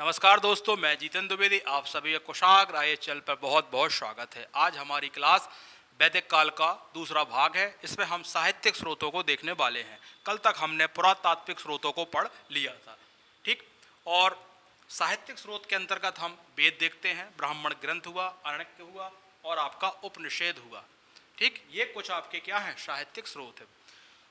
नमस्कार दोस्तों, मैं जीतेंद्र द्विवेदी। आप सभी का कुशाग्र आइए चैनल पर बहुत बहुत स्वागत है। आज हमारी क्लास वैदिक काल का दूसरा भाग है। इसमें हम साहित्यिक स्रोतों को देखने वाले हैं। कल तक हमने पुरातात्विक स्रोतों को पढ़ लिया था, ठीक। और साहित्यिक स्रोत के अंतर्गत हम वेद देखते हैं, ब्राह्मण ग्रंथ हुआ, अरण्यक हुआ और आपका उपनिषेद हुआ, ठीक। ये कुछ आपके क्या हैं, साहित्यिक स्रोत है।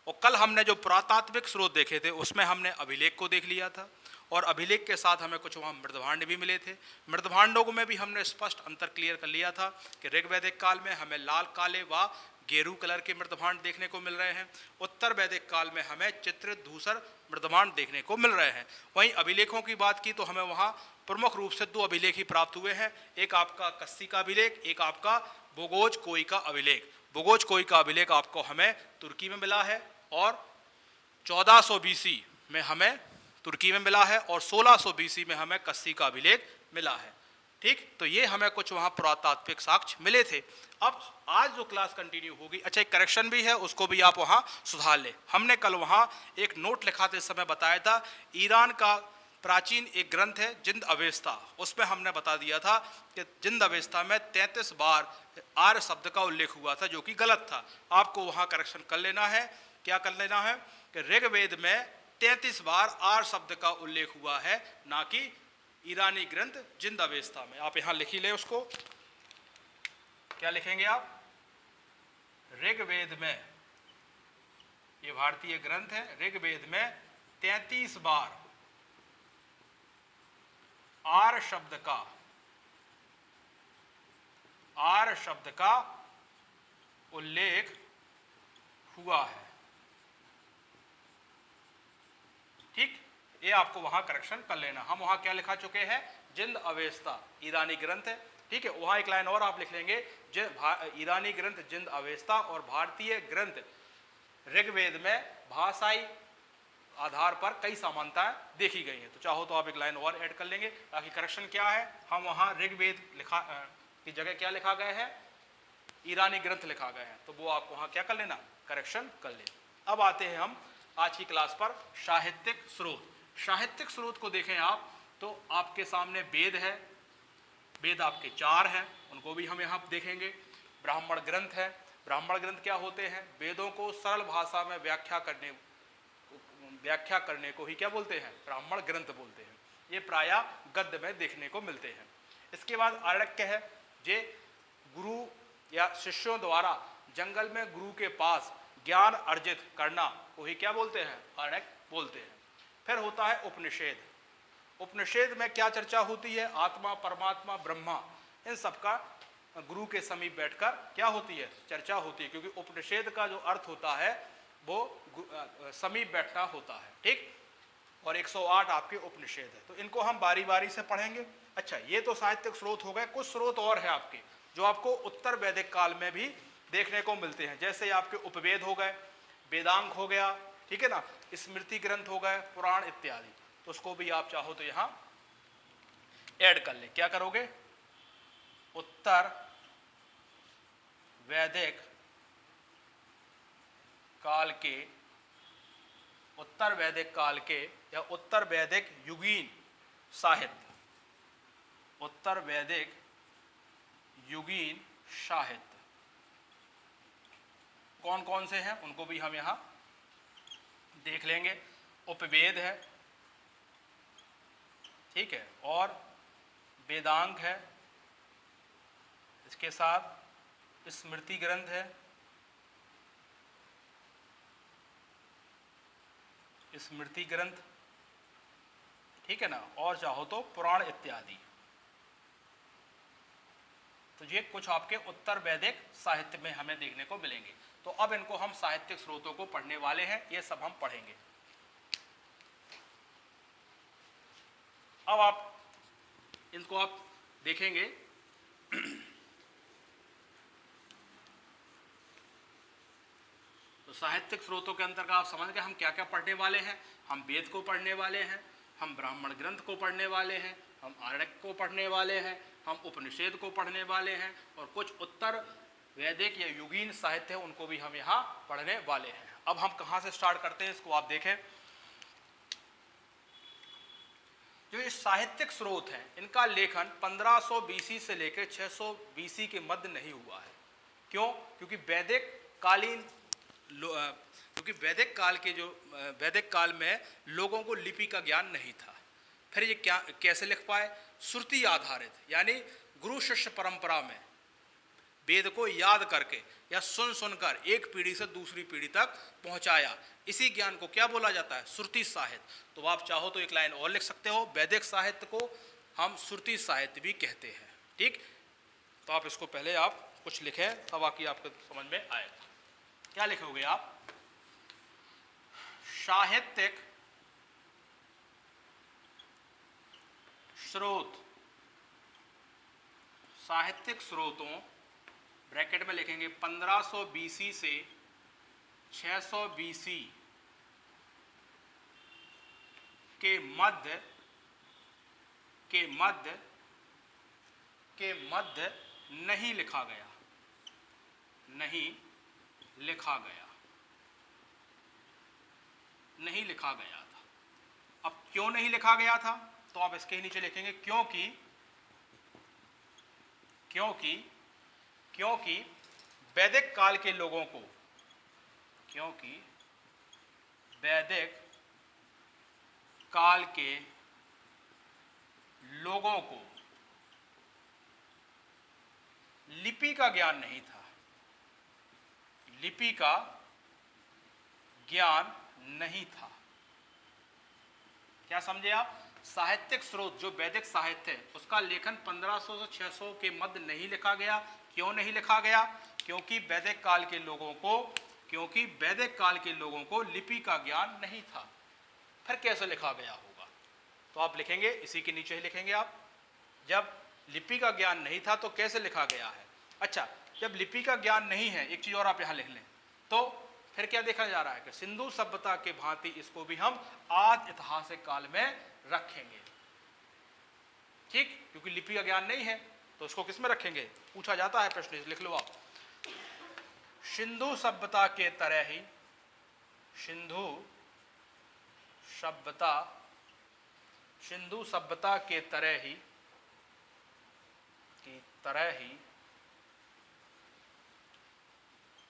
और कल हमने जो पुरातात्विक स्रोत देखे थे उसमें हमने अभिलेख को देख लिया था और अभिलेख के साथ हमें कुछ वहाँ मृदभांड भी मिले थे। मृदभांडों में भी हमने स्पष्ट अंतर क्लियर कर लिया था कि ऋग्वैदिक काल में हमें लाल, काले व गेरू कलर के मृदभांड देखने को मिल रहे हैं। उत्तर वैदिक काल में हमें चित्रित धूसर मृदभांड देखने को मिल रहे हैं। वहीं अभिलेखों की बात की तो हमें वहाँ प्रमुख रूप से दो अभिलेख ही प्राप्त हुए हैं। एक आपका कस्सी का अभिलेख, एक आपका बोगोज कोई का अभिलेख। बोगोज कोई का अभिलेख आपको हमें तुर्की में मिला है और 1400 बीसी में हमें तुर्की में मिला है और 1600 बीसी में हमें कस्सी का अभिलेख मिला है, ठीक। तो ये हमें कुछ वहाँ पुरातात्विक साक्ष्य मिले थे। अब आज जो क्लास कंटिन्यू होगी, अच्छा एक करेक्शन भी है, उसको भी आप वहाँ सुधार लें। हमने कल वहाँ एक नोट लिखाते समय बताया था, ईरान का प्राचीन एक ग्रंथ है जिंद अवेस्ता, उसमें हमने बता दिया था कि जिंद अवेस्ता में 33 बार आर्य शब्द का उल्लेख हुआ था, जो कि गलत था। आपको वहाँ करेक्शन कर लेना है। क्या कर लेना है कि ऋग्वेद में 33 बार आर्य शब्द का उल्लेख हुआ है, ना कि ईरानी ग्रंथ जिंद अवेस्ता में। आप यहां लिख ही ले उसको। क्या लिखेंगे आप? ऋग्वेद में, ये भारतीय ग्रंथ है, ऋग्वेद में 33 बार आर्य शब्द का उल्लेख हुआ है, ठीक। ये आपको वहां करेक्शन कर लेना। हम वहां क्या लिखा चुके हैं? जिंद अवेस्ता ईरानी ग्रंथ है, ठीक है। वहां एक लाइन और आप लिख लेंगे, ईरानी ग्रंथ जिंद अवेस्ता और भारतीय ग्रंथ ऋग्वेद में भाषाई आधार पर कई समानताएं देखी गई हैं। तो चाहो तो आप एक लाइन और ऐड कर लेंगे ताकि करेक्शन क्या है, हम वहां ऋग्वेद लिखा की जगह क्या लिखा गया है, ईरानी ग्रंथ लिखा गया है, तो वो आप वहां क्या कर लेना, करेक्शन कर ले। अब आते हैं हम आज की क्लास पर साहित्यिक स्रोत। साहित्यिक स्रोत को देखें आप तो आपके सामने वेद है, वेद आपके 4 हैं, उनको भी हम यहाँ देखेंगे। ब्राह्मण ग्रंथ है। ब्राह्मण ग्रंथ क्या होते हैं? वेदों को सरल भाषा में व्याख्या करने को ही क्या बोलते हैं? ब्राह्मण ग्रंथ बोलते हैं। ये प्रायः गद्य में देखने को मिलते हैं। इसके बाद आरण्यक है, जे गुरु या शिष्यों द्वारा जंगल में गुरु के पास ज्ञान अर्जित करना को ही क्या बोलते हैं? आरण्यक बोलते हैं। फिर होता है उपनिषेद। उपनिषेद में क्या चर्चा होती है? आत्मा, परमात्मा, ब्रह्मा, इन सब का गुरु के समीप बैठकर क्या होती है? चर्चा होती है, क्योंकि उपनिषेद का जो अर्थ होता है वो समीप बैठना होता है, ठीक। और 108 आपके उपनिषेद है। तो इनको हम बारी बारी से पढ़ेंगे। अच्छा, ये तो साहित्यिक स्रोत हो गए। कुछ स्रोत और है आपके जो आपको उत्तर वैदिक काल में भी देखने को मिलते हैं, जैसे आपके उपवेद हो गए, वेदांग हो गया, ठीक है ना, स्मृति ग्रंथ हो गए, पुराण इत्यादि। तो उसको भी आप चाहो तो यहां ऐड कर ले। क्या करोगे? उत्तर वैदिक काल के या उत्तर वैदिक युगीन साहित्य, उत्तर वैदिक युगीन साहित्य कौन कौन से हैं उनको भी हम यहां देख लेंगे। उपवेद है, ठीक है, और वेदांग है, इसके साथ स्मृति ग्रंथ है, स्मृति ग्रंथ, ठीक है ना, और चाहो तो पुराण इत्यादि। तो ये कुछ आपके उत्तर वैदिक साहित्य में हमें देखने को मिलेंगे। तो अब इनको हम साहित्यिक स्रोतों को पढ़ने वाले हैं, ये सब हम पढ़ेंगे। अब आप इनको आप देखेंगे। तो साहित्यिक स्रोतों के अंतर्गत आप समझ गए हम क्या क्या पढ़ने वाले हैं। हम वेद को पढ़ने वाले हैं, हम ब्राह्मण ग्रंथ को पढ़ने वाले हैं, हम आरण्यक को पढ़ने वाले हैं, हम उपनिषेद को पढ़ने वाले हैं, और कुछ उत्तर वैदिक या युगीन साहित्य है उनको भी हम यहाँ पढ़ने वाले हैं। अब हम कहाँ से स्टार्ट करते हैं इसको आप देखें। जो ये साहित्यिक स्रोत हैं इनका लेखन 1500 बीसी से लेकर 600 बीसी के मध्य नहीं हुआ है। क्यों? क्योंकि वैदिक काल के जो वैदिक काल में लोगों को लिपि का ज्ञान नहीं था। फिर ये क्या कैसे लिख पाए? श्रुति आधारित, यानी गुरु शिष्य परंपरा में वेद को याद करके या सुन सुनकर एक पीढ़ी से दूसरी पीढ़ी तक पहुंचाया। इसी ज्ञान को क्या बोला जाता है? श्रुति साहित्य। तो आप चाहो तो एक लाइन और लिख सकते हो, वैदिक साहित्य को हम श्रुति साहित्य भी कहते हैं। ठीक, तो आप इसको पहले आप कुछ लिखें तब बाकी आपको समझ में आएगा। क्या लिखोगे आप? साहित्यिक स्रोत, साहित्यिक स्रोतों ब्रैकेट में लिखेंगे 1500 बीसी से 600 बीसी के मध्य नहीं लिखा गया, नहीं लिखा था। अब क्यों नहीं लिखा गया था? तो आप इसके नीचे लिखेंगे क्योंकि वैदिक काल के लोगों को, क्योंकि वैदिक काल के लोगों को लिपि का ज्ञान नहीं था, लिपि का ज्ञान नहीं था। क्या समझे आप? साहित्यिक स्रोत जो वैदिक साहित्य है उसका लेखन 1500 से 600 के मध्य नहीं लिखा गया। क्यों नहीं लिखा गया? क्योंकि वैदिक काल के लोगों को लिपि का ज्ञान नहीं था। फिर कैसे लिखा गया होगा? तो आप लिखेंगे, इसी के नीचे ही लिखेंगे आप, जब लिपि का ज्ञान नहीं था तो कैसे लिखा गया है। अच्छा, जब लिपि का ज्ञान नहीं है, एक चीज और आप यहां लिख लें, तो फिर क्या देखा जा रहा है कि सिंधु सभ्यता के भांति इसको भी हम आदि ऐतिहासिक काल में रखेंगे। ठीक, क्योंकि लिपि का ज्ञान नहीं है तो उसको किस में रखेंगे? पूछा जाता है प्रश्न, लिख लो आप। सिंधु सभ्यता के तरह ही, सिंधु सभ्यता के तरह ही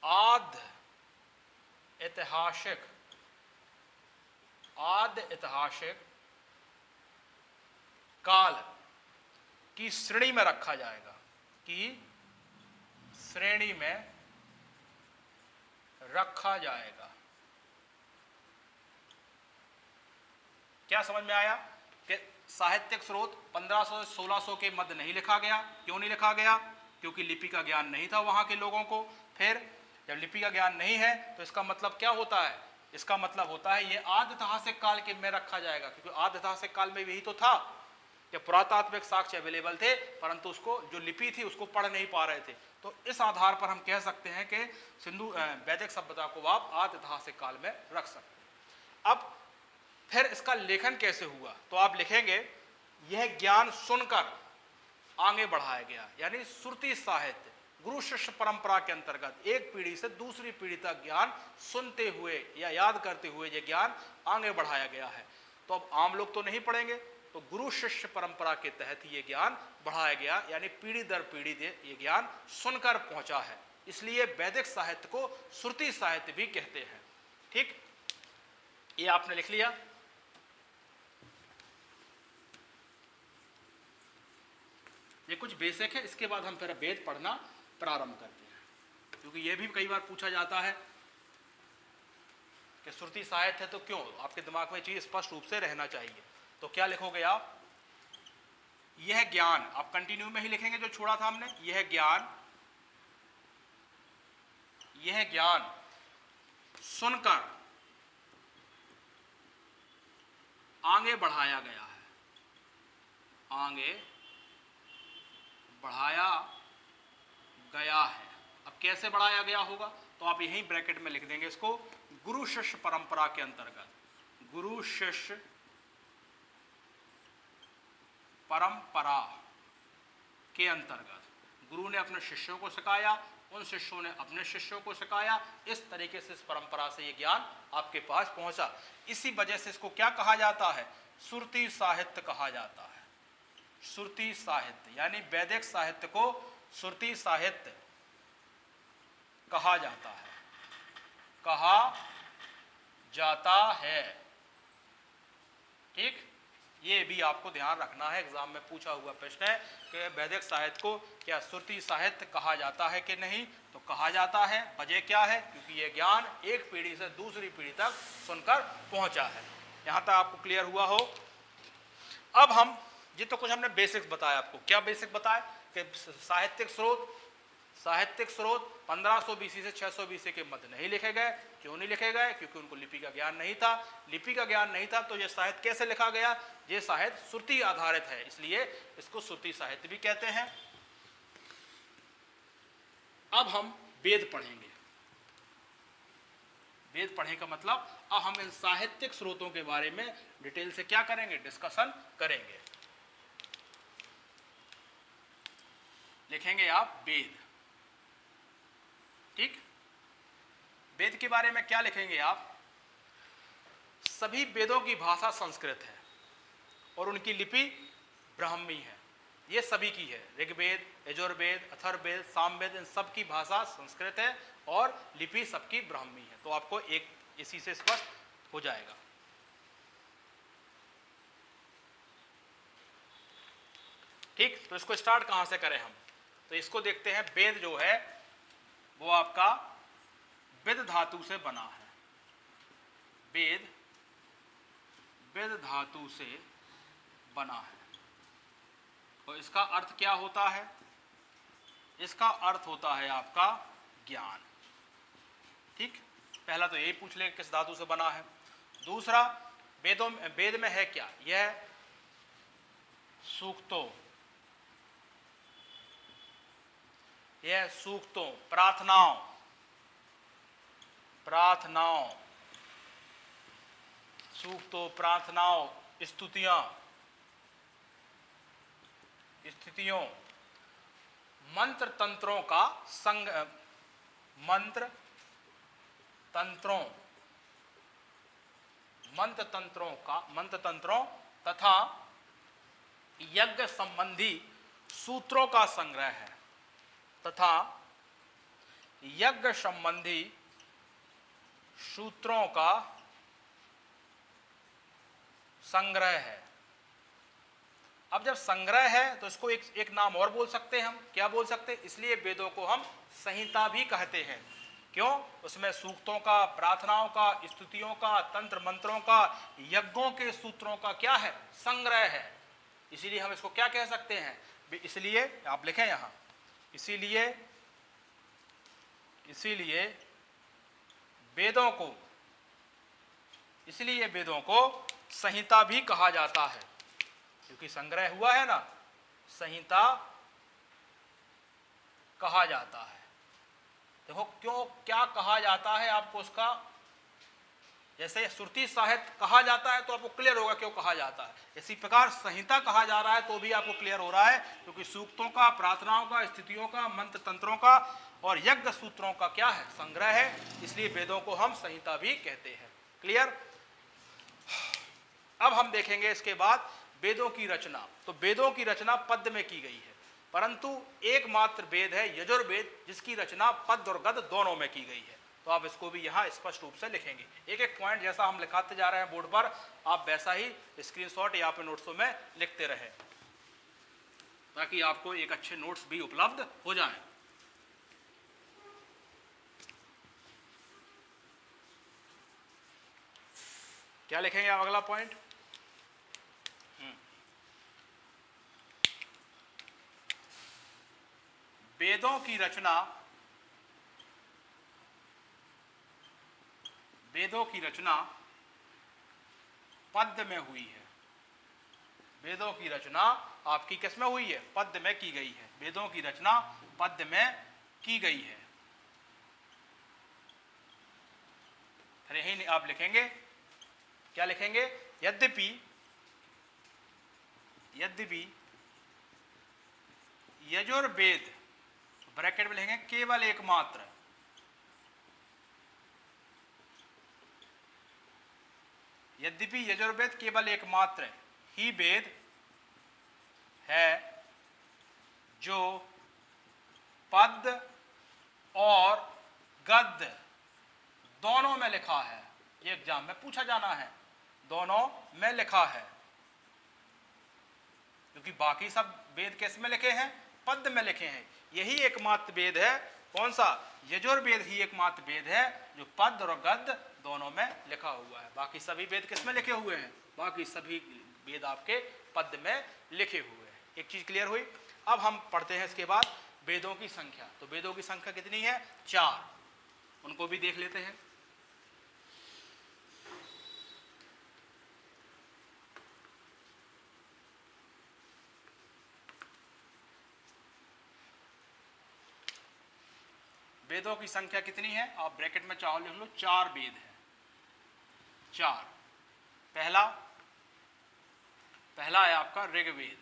आदि ऐतिहासिक काल की श्रेणी में रखा जाएगा, क्या समझ में आया कि साहित्यिक स्रोत 1500 से 1600 के मध्य नहीं लिखा गया। क्यों नहीं लिखा गया? क्योंकि लिपि का ज्ञान नहीं था वहां के लोगों को। फिर जब लिपि का ज्ञान नहीं है तो इसका मतलब क्या होता है? इसका मतलब होता है ये आदि ऐतिहासिक काल के में रखा जाएगा, क्योंकि आदि ऐतिहासिक काल में यही तो था कि पुरातात्विक साक्ष्य अवेलेबल थे परंतु उसको जो लिपि थी उसको पढ़ नहीं पा रहे थे। तो इस आधार पर हम कह सकते हैं कि सिंधु वैदिक सभ्यता को आप आदि ऐतिहासिक काल में रख सकते हैं। अब फिर इसका लेखन कैसे हुआ? तो आप लिखेंगे, यह ज्ञान सुनकर आगे बढ़ाया गया, यानी श्रुति साहित्य गुरु शिष्य परंपरा के अंतर्गत एक पीढ़ी से दूसरी पीढ़ी तक ज्ञान सुनते हुए या याद करते हुए यह ज्ञान आगे बढ़ाया गया है। तो अब आम लोग तो नहीं पढ़ेंगे, तो गुरु शिष्य परंपरा के तहत ये ज्ञान बढ़ाया गया, यानी पीढ़ी दर पीढ़ी ये ज्ञान सुनकर पहुंचा है। इसलिए वैदिक साहित्य को श्रुति साहित्य भी कहते हैं। ठीक, ये आपने लिख लिया। ये कुछ बेसिक है, इसके बाद हम फिर वेद पढ़ना प्रारंभ करते हैं, क्योंकि ये भी कई बार पूछा जाता है कि श्रुति साहित्य है तो क्यों। आपके दिमाग में चीज स्पष्ट रूप से रहना चाहिए। तो क्या लिखोगे आप? यह ज्ञान, आप कंटिन्यू में ही लिखेंगे जो छोड़ा था हमने, यह ज्ञान सुनकर आगे बढ़ाया गया है, आगे बढ़ाया गया है। अब कैसे बढ़ाया गया होगा? तो आप यहीं ब्रैकेट में लिख देंगे इसको, गुरु शिष्य परंपरा के अंतर्गत, गुरु शिष्य परंपरा के अंतर्गत गुरु ने अपने शिष्यों को सिखाया, उन शिष्यों ने अपने शिष्यों को सिखाया, इस तरीके से इस परंपरा से ये ज्ञान आपके पास पहुंचा। इसी वजह से इसको क्या कहा जाता है? श्रुति साहित्य कहा जाता है। श्रुति साहित्य यानी वैदिक साहित्य को श्रुति साहित्य कहा जाता है, कहा जाता है। ठीक, ये भी आपको ध्यान रखना है, एग्जाम में पूछा हुआ प्रश्न है कि वैदिक साहित्य को क्या श्रुति साहित्य कहा जाता है कि नहीं, तो कहा जाता है। वजह क्या है? क्योंकि ये ज्ञान एक पीढ़ी से दूसरी पीढ़ी तक सुनकर पहुंचा है। यहां तक आपको क्लियर हुआ हो। अब हम ये तो कुछ हमने बेसिक्स बताया आपको। क्या बेसिक बताया कि साहित्यिक स्रोत 1500 बीसी से 600 बीसी के मध्य नहीं लिखे गए। क्यों नहीं लिखे गए? क्योंकि उनको लिपि का ज्ञान नहीं था। लिपि का ज्ञान नहीं था तो ये साहित्य कैसे लिखा गया? ये साहित्य श्रुति आधारित है, इसलिए इसको श्रुति साहित्य भी कहते हैं। अब हम वेद पढ़ेंगे। वेद पढ़ने का मतलब अब हम इन साहित्यिक स्रोतों के बारे में डिटेल से क्या करेंगे? डिस्कशन करेंगे। लिखेंगे आप वेद। ठीक, वेद के बारे में क्या लिखेंगे आप? सभी वेदों की भाषा संस्कृत है और उनकी लिपि ब्राह्मी है। ये सभी की है। ऋग्वेद, यजुर्वेद, अथर्ववेद, सामवेद, इन सब की भाषा संस्कृत है और लिपि सबकी ब्राह्मी है। तो आपको एक इसी से स्पष्ट हो जाएगा। ठीक, तो इसको स्टार्ट कहां से करें हम? तो इसको देखते हैं। वेद जो है वो आपका विद धातु से बना है। वेद विद धातु से बना है और इसका अर्थ क्या होता है? इसका अर्थ होता है आपका ज्ञान। ठीक, पहला तो यही पूछ ले किस धातु से बना है। दूसरा, वेद में है क्या? यह सूक्तों, यह सूक्तों, प्रार्थनाओं, सूक्तों, प्रार्थनाओं, स्तुतियों, मंत्र तंत्रों का मंत्र तंत्रों तथा यज्ञ संबंधी सूत्रों का संग्रह है। तथा यज्ञ संबंधी सूत्रों का संग्रह है। अब जब संग्रह है तो इसको एक नाम और बोल सकते हैं हम। क्या बोल सकते हैं? इसलिए वेदों को हम संहिता भी कहते हैं। क्यों? उसमें सूक्तों का, प्रार्थनाओं का, स्तुतियों का, तंत्र मंत्रों का, यज्ञों के सूत्रों का क्या है? संग्रह है। इसीलिए हम इसको क्या कह सकते हैं? इसलिए आप लिखें यहां, इसीलिए वेदों को संहिता भी कहा जाता है। क्योंकि संग्रह हुआ है ना, संहिता कहा जाता है। देखो क्यों क्या कहा जाता है आपको उसका, जैसे श्रुति साहित्य कहा जाता है तो आपको क्लियर होगा क्यों कहा जाता है। इसी प्रकार संहिता कहा जा रहा है तो भी आपको क्लियर हो रहा है क्योंकि सूक्तों का, प्रार्थनाओं का, स्थितियों का, मंत्र तंत्रों का और यज्ञ सूत्रों का क्या है? संग्रह है। इसलिए वेदों को हम संहिता भी कहते हैं। क्लियर? अब हम देखेंगे इसके बाद वेदों की रचना। तो वेदों की रचना पद्य में की गई है, परंतु एकमात्र वेद है यजुर्वेद जिसकी रचना पद्य और गद्य दोनों में की गई है। तो आप इसको भी यहाँ स्पष्ट रूप से लिखेंगे। एक एक पॉइंट जैसा हम लिखाते जा रहे हैं बोर्ड पर, आप वैसा ही स्क्रीनशॉट या पे नोट्सों में लिखते रहें ताकि आपको एक अच्छे नोट्स भी उपलब्ध हो जाएं। क्या लिखेंगे आप अगला पॉइंट? वेदों की रचना पद्य में हुई है। वेदों की रचना आपकी किस में हुई है? पद्य में की गई है। वेदों की रचना पद्य में की गई है। फिर यही आप लिखेंगे, क्या लिखेंगे? यद्यपि यजुर्वेद, ब्रैकेट में लिखेंगे केवल एकमात्र, यद्यपि यजुर्वेद केवल एकमात्र ही वेद है जो पद और गद्य दोनों में लिखा है। ये एग्जाम में पूछा जाना है, दोनों में लिखा है, क्योंकि बाकी सब वेद किस में लिखे हैं? पद में लिखे हैं। यही एकमात्र वेद है, कौन सा? यजुर्वेद ही एकमात्र वेद है जो पद और गद्य दोनों में लिखा हुआ है। बाकी सभी वेद किस में लिखे हुए हैं? बाकी सभी वेद आपके पद में लिखे हुए हैं। एक चीज क्लियर हुई। अब हम पढ़ते हैं इसके बाद वेदों की संख्या। तो वेदों की संख्या कितनी है? 4। उनको भी देख लेते हैं। वेदों की संख्या कितनी है? आप ब्रैकेट में चाहो लिख लो, 4 वेद है। 4। पहला है आपका ऋग्वेद।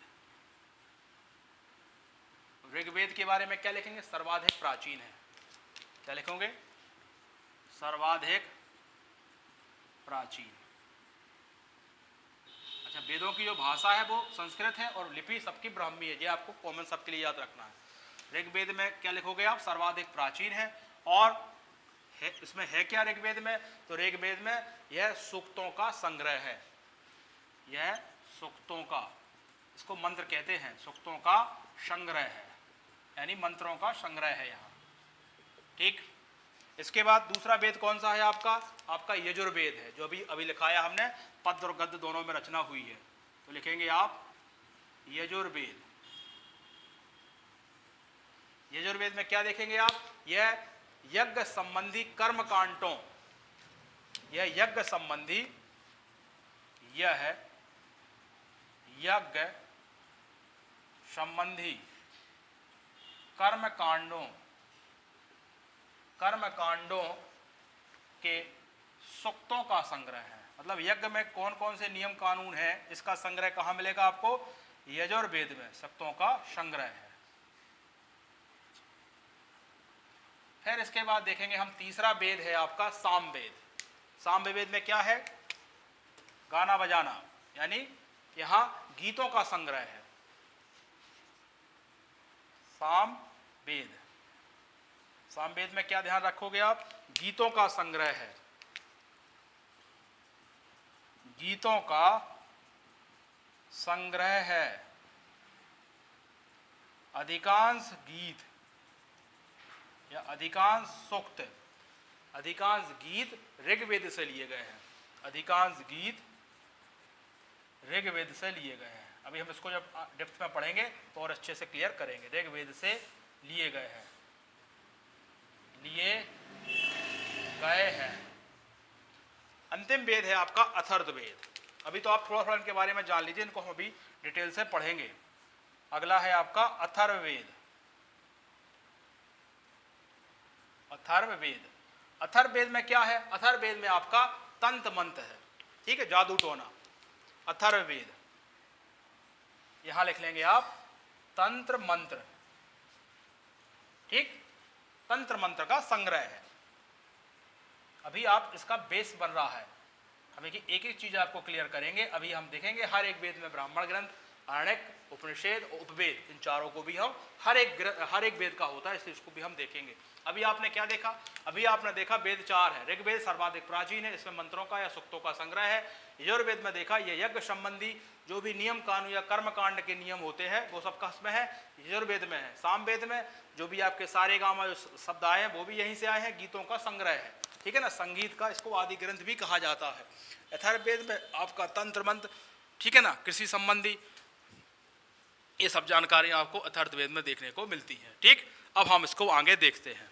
ऋग्वेद के बारे में क्या लिखेंगे? सर्वाधिक प्राचीन है। क्या लिखोगे? सर्वाधिक प्राचीन। अच्छा, वेदों की जो भाषा है वो संस्कृत है और लिपि सबकी ब्राह्मी है। ये आपको कॉमन सबके लिए याद रखना है। ऋग्वेद में क्या लिखोगे आप? सर्वाधिक प्राचीन है। और इसमें है क्या ऋग्वेद में? तो ऋग्वेद में यह सूक्तों का संग्रह है। यह सूक्तों का, इसको मंत्र कहते हैं, सूक्तों का संग्रह है, यानी मंत्रों का संग्रह है यहाँ। ठीक। इसके बाद दूसरा वेद कौन सा है आपका? आपका यजुर्वेद है, जो अभी लिखाया हमने, पद और गद्य दोनों में रचना हुई है। तो लिखेंगे आप यजुर्वेद। यजुर्वेद में क्या देखेंगे आप? यह यज्ञ संबंधी कर्म कांडों, यह यज्ञ संबंधी, यह है यज्ञ संबंधी कर्म कांडों के सूक्तों का संग्रह है। मतलब यज्ञ में कौन कौन से नियम कानून है, इसका संग्रह कहाँ मिलेगा आपको? यजुर्वेद में सूक्तों का संग्रह है। फिर इसके बाद देखेंगे हम तीसरा वेद है आपका सामवेद। सामवेद में क्या है? गाना बजाना, यानी यहां गीतों का संग्रह है। सामवेद, सामवेद में क्या ध्यान रखोगे आप? गीतों का संग्रह है। गीतों का संग्रह है। अधिकांश गीत या अधिकांश सूक्त, अधिकांश गीत ऋग्वेद से लिए गए हैं। अधिकांश गीत ऋग्वेद से लिए गए हैं। अभी हम इसको जब डेप्थ में पढ़ेंगे तो और अच्छे से क्लियर करेंगे। ऋग्वेद से लिए गए हैं, लिए गए हैं। अंतिम वेद है आपका अथर्ववेद। अभी तो आप थोड़ा थोड़ा इनके बारे में जान लीजिए, इनको हम अभी डिटेल से पढ़ेंगे। अगला है आपका अथर्ववेद। अथर्ववेद, अथर्ववेद में क्या है? अथर्ववेद में आपका तंत्र मंत्र है। ठीक है, जादू टोना। अथर्ववेद यहां लिख लेंगे आप तंत्र मंत्र। ठीक, तंत्र मंत्र का संग्रह है। अभी आप इसका बेस बन रहा है। हम एक एक चीज आपको क्लियर करेंगे। अभी हम देखेंगे हर एक वेद में ब्राह्मण ग्रंथ, आरण्यक, उपनिषद, उपवेद, इन चारों को भी हम हर एक वेद का होता है, इसलिए इसको भी हम देखेंगे। अभी आपने क्या देखा? अभी आपने देखा वेद 4 है। ऋग्वेद सर्वाधिक प्राचीन है, इसमें मंत्रों का या सूक्तों का संग्रह है। यजुर्वेद में देखा ये यज्ञ संबंधी जो भी नियम कानून या कर्म कांड के नियम होते हैं वो सब किसमें है? यजुर्वेद में है। सामवेद में जो भी आपके सारे गामा जो शब्द आए हैं वो भी यहीं से आए हैं, गीतों का संग्रह है। ठीक है ना, संगीत का इसको आदि ग्रंथ भी कहा जाता है। अथर्ववेद में आपका तंत्र मंत्र, ठीक है ना, कृषि संबंधी, ये सब जानकारी आपको अथर्ववेद में देखने को मिलती है। ठीक, अब हम इसको आगे देखते हैं।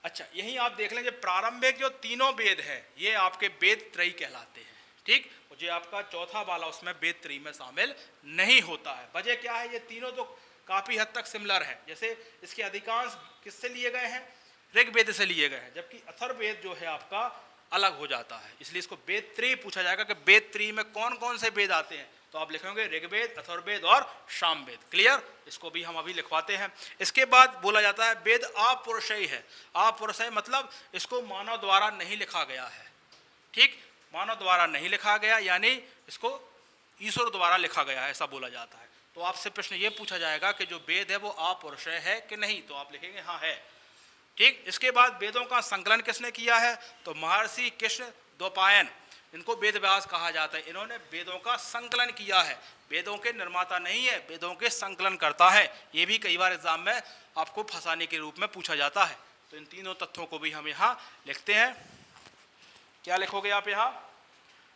अच्छा, यही आप देख लें, प्रारंभिक जो तीनों वेद है ये आपके वेद त्रयी कहलाते हैं। ठीक, जो आपका चौथा वाला उसमें वेद त्रयी में शामिल नहीं होता है। वजह क्या है? ये तीनों तो काफी हद तक सिमिलर है। जैसे इसके अधिकांश किससे लिए गए हैं? ऋग्वेद से लिए गए हैं, जबकि अथर्ववेद जो है आपका अलग हो जाता है। इसलिए इसको वेद त्रयी पूछा जाएगा कि वेद त्रयी में कौन कौन से वेद आते हैं। तो आप लिखेंगे ऋग्वेद, अथर्ववेद और सामवेद। क्लियर? इसको भी हम अभी लिखवाते हैं। इसके बाद बोला जाता है वेद अपौरुषेय है। अपौरुषेय मतलब इसको मानव द्वारा नहीं लिखा गया है। ठीक, मानव द्वारा नहीं लिखा गया, यानी इसको ईश्वर द्वारा लिखा गया है, ऐसा बोला जाता है। तो आपसे प्रश्न ये पूछा जाएगा कि जो वेद है वो अपौरुषेय है कि नहीं, तो आप लिखेंगे हाँ है। ठीक, इसके बाद वेदों का संकलन किसने किया है, तो महर्षि कृष्ण द्वैपायन, इनको वेद व्यास कहा जाता है। इन्होंने वेदों का संकलन किया है, वेदों के निर्माता नहीं है, वेदों के संकलन करता है। ये भी कई बार एग्जाम में आपको फंसाने के रूप में पूछा जाता है। तो इन तीनों तथ्यों को भी हम यहाँ लिखते हैं। क्या लिखोगे आप यहाँ,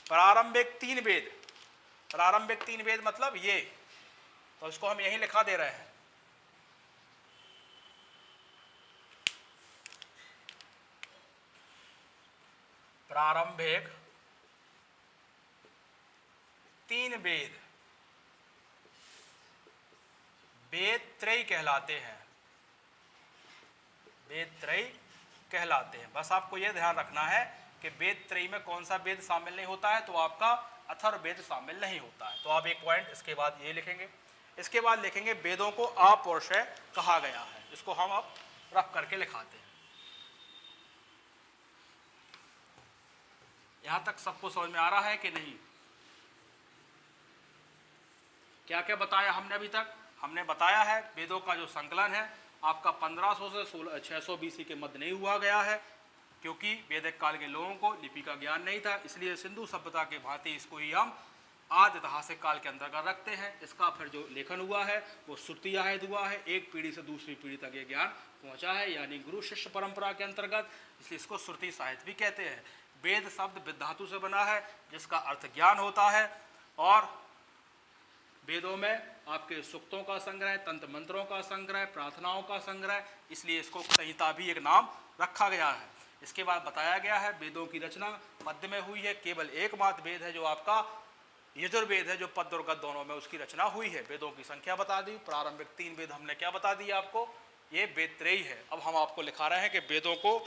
प्रारंभिक तीन वेद, प्रारंभिक तीन वेद मतलब ये, तो इसको हम यहीं लिखा दे रहे हैं। प्रारंभिक तीन वेद, वेद त्रय कहलाते हैं, वेद त्रय कहलाते हैं। बस आपको यह ध्यान रखना है कि वेद त्रय में कौन सा वेद शामिल नहीं होता है, तो आपका अथर्ववेद शामिल नहीं होता है। तो आप एक पॉइंट इसके बाद ये लिखेंगे। इसके बाद लिखेंगे वेदों को अपौरुषेय कहा गया है, इसको हम अब रफ करके लिखाते हैं। यहां तक सबको समझ में आ रहा है कि नहीं? क्या क्या बताया हमने अभी तक? हमने बताया है वेदों का जो संकलन है आपका 1500 से 600 बीसी के मध्य नहीं हुआ गया है, क्योंकि वैदिक काल के लोगों को लिपि का ज्ञान नहीं था, इसलिए सिंधु सभ्यता के भांति इसको ही हम आदि ऐतिहासिक काल के अंतर्गत रखते हैं। इसका फिर जो लेखन हुआ है वो श्रुति आहित हुआ है, एक पीढ़ी से दूसरी पीढ़ी तक ये ज्ञान पहुंचा है, यानी गुरु शिष्य परंपरा के अंतर्गत, इसलिए इसको श्रुति साहित्य भी कहते हैं। वेद शब्द विद धातु से बना है जिसका अर्थ ज्ञान होता है, और वेदों में आपके सूक्तों का संग्रह, तंत्र मंत्रों का संग्रह, प्रार्थनाओं का संग्रह, इसलिए इसको संहिता भी एक नाम रखा गया है। इसके बाद बताया गया है वेदों की रचना मध्य में हुई है, केवल एकमात्र वेद है जो आपका यजुर्वेद है, जो पद और गद दोनों में उसकी रचना हुई है। वेदों की संख्या बता दी, प्रारंभिक तीन वेद हमने क्या बता दी आपको, ये वेद त्रयी है। अब हम आपको लिखा रहे हैं कि वेदों को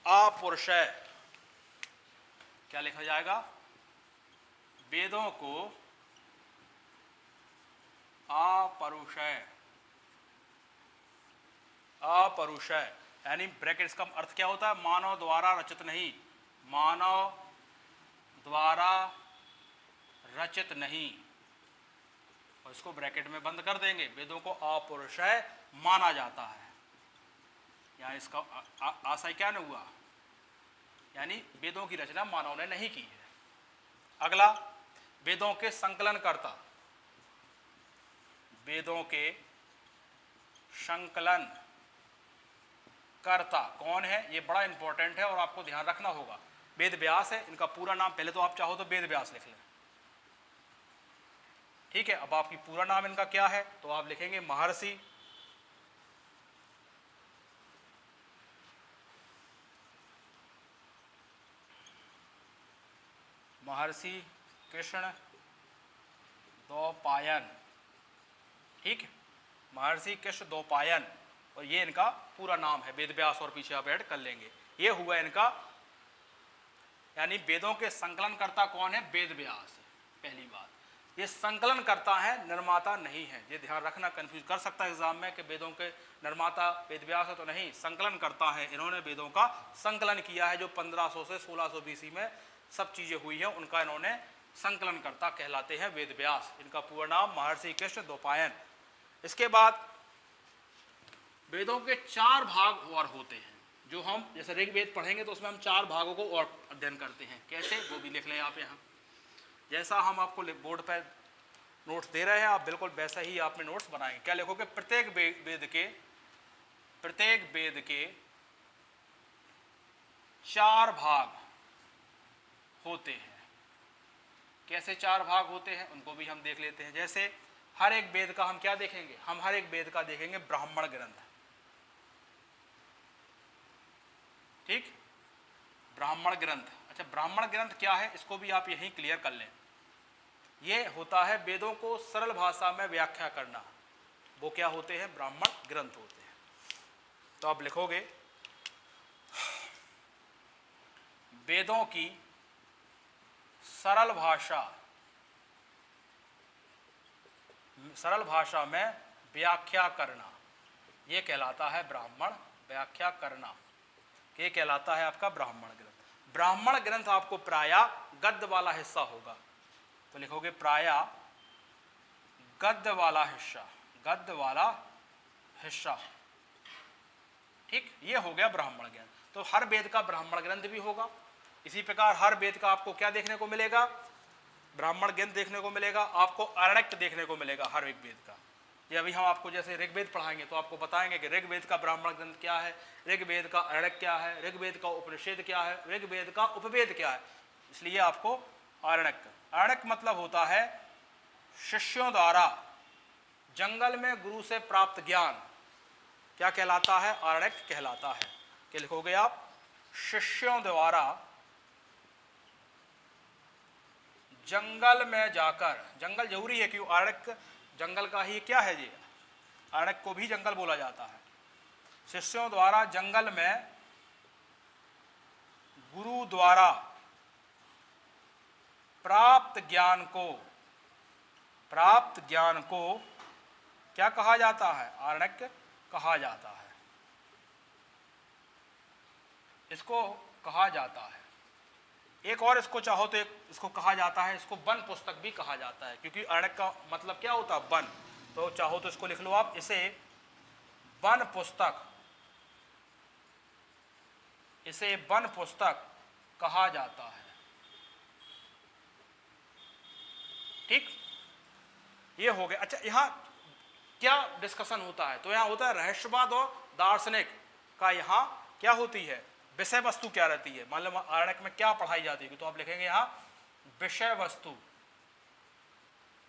अपौरुषेय, क्या लिखा जाएगा, वेदों को अपौरुषेय, अपौरुषेय यानी ब्रैकेट्स का अर्थ क्या होता है, मानव द्वारा रचित नहीं, मानव द्वारा रचित नहीं, और इसको ब्रैकेट में बंद कर देंगे। वेदों को अपौरुषेय माना जाता है, यानी इसका आशय क्या नहीं हुआ, यानी वेदों की रचना मानव ने नहीं की है। अगला, वेदों के संकलन करता, वेदों के संकलन कर्ता कौन है, ये बड़ा इंपॉर्टेंट है और आपको ध्यान रखना होगा। वेद व्यास है, इनका पूरा नाम, पहले तो आप चाहो तो वेद व्यास लिख लें, ठीक है। अब आपकी पूरा नाम इनका क्या है, तो आप लिखेंगे महर्षि कृष्ण द्वैपायन, ठीक है, महर्षि कृष्ण द्वैपायन, और ये इनका पूरा नाम है। वेद व्यास और पीछे आप ऐड कर लेंगे, ये हुआ इनका, यानी वेदों के संकलन करता कौन है, वेद व्यास है। पहली बात, ये संकलन करता है, निर्माता नहीं है, ये ध्यान रखना, कंफ्यूज कर सकता है एग्जाम में कि वेदों के निर्माता वेद व्यास है, तो नहीं, संकलन करता है। इन्होंने वेदों का संकलन किया है, जो 1500 से 1600 बीसी में सब चीजें हुई हैं उनका इन्होंने संकलन करता कहलाते हैं वेद व्यास। इनका पूरा नाम महर्षि कृष्ण द्वैपायन। इसके बाद वेदों के 4 भाग और होते हैं, जो हम जैसे ऋग्वेद पढ़ेंगे तो उसमें हम 4 भागों को और अध्ययन करते हैं। कैसे, वो भी लिख लें आप यहाँ। जैसा हम आपको बोर्ड पर नोट्स दे रहे हैं, आप बिल्कुल वैसा ही आपने नोट्स बनाएंगे। क्या लिखोगे, प्रत्येक वेद के 4 भाग होते हैं। कैसे 4 भाग होते हैं उनको भी हम देख लेते हैं। जैसे हर एक वेद का हम क्या देखेंगे, हम हर एक वेद का देखेंगे ब्राह्मण ग्रंथ, ठीक, ब्राह्मण ग्रंथ। अच्छा, ब्राह्मण ग्रंथ क्या है, इसको भी आप यहीं क्लियर कर लें। ये होता है वेदों को सरल भाषा में व्याख्या करना, वो क्या होते हैं, ब्राह्मण ग्रंथ होते हैं। तो आप लिखोगे वेदों की सरल भाषा में व्याख्या करना, ये कहलाता है ब्राह्मण व्याख्या करना, ये कहलाता है आपका ब्राह्मण ग्रंथ। ब्राह्मण ग्रंथ आपको प्रायः गद्य वाला हिस्सा होगा, तो लिखोगे प्रायः गद्य वाला हिस्सा, गद्य वाला हिस्सा। ठीक, ये हो गया ब्राह्मण ग्रंथ। तो हर वेद का ब्राह्मण ग्रंथ भी होगा। इसी प्रकार हर वेद का आपको क्या देखने को मिलेगा, ब्राह्मण ग्रंथ देखने को मिलेगा, आपको अरण्यक देखने को मिलेगा हर एक वेद का। ये अभी हम आपको जैसे ऋग्वेद पढ़ाएंगे तो आपको बताएंगे कि ऋग्वेद का ब्राह्मण ग्रंथ क्या है, ऋग्वेद का अरण्यक क्या है, ऋग्वेद का उपनिषद क्या है, ऋग्वेद का उपवेद क्या है। इसलिए आपको अरण्यक, अरण्यक मतलब होता है शिष्यों द्वारा जंगल में गुरु से प्राप्त ज्ञान, क्या कहलाता है, अरण्यक कहलाता है। क्या लिखोगे आप, शिष्यों द्वारा जंगल में जाकर, जंगल जरूरी है क्यों, अरण्यक जंगल का ही क्या है जी, अरण्यक को भी जंगल बोला जाता है। शिष्यों द्वारा जंगल में गुरु द्वारा प्राप्त ज्ञान को, प्राप्त ज्ञान को क्या कहा जाता है, अरण्यक कहा जाता है। इसको कहा जाता है। एक और इसको चाहो तो एक इसको कहा जाता है, इसको वन पुस्तक भी कहा जाता है, क्योंकि अरण्यक का मतलब क्या होता है, वन। तो चाहो तो इसको लिख लो आप, इसे वन पुस्तक, इसे वन पुस्तक कहा जाता है। ठीक, ये हो गया। अच्छा, यहां क्या डिस्कशन होता है, तो यहां होता है रहस्यवाद और दार्शनिक का, यहां क्या होती है, विषय वस्तु क्या रहती है। मान लो अरण्यक में क्या पढ़ाई जाती है, तो आप लिखेंगे यहां विषय वस्तु।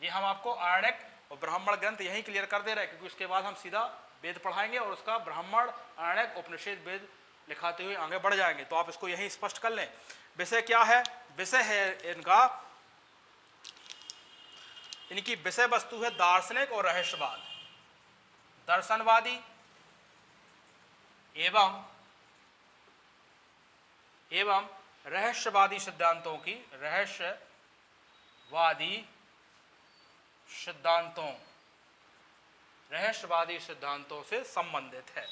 ये हम आपको अरण्यक और ब्राह्मण ग्रंथ यही क्लियर कर दे रहे हैं, क्योंकि उसके बाद हम सीधा वेद पढ़ाएंगे और उसका ब्राह्मण, अरण्यक, उपनिषद, वेद लिखाते हुए आगे बढ़ जाएंगे। तो आप इसको यही स्पष्ट कर लें। विषय क्या है, विषय है इनका, इनकी विषय वस्तु है दार्शनिक और रहस्यवाद, दर्शनवादी एवं रहस्यवादी सिद्धांतों की, रहस्यवादी सिद्धांतों से संबंधित है,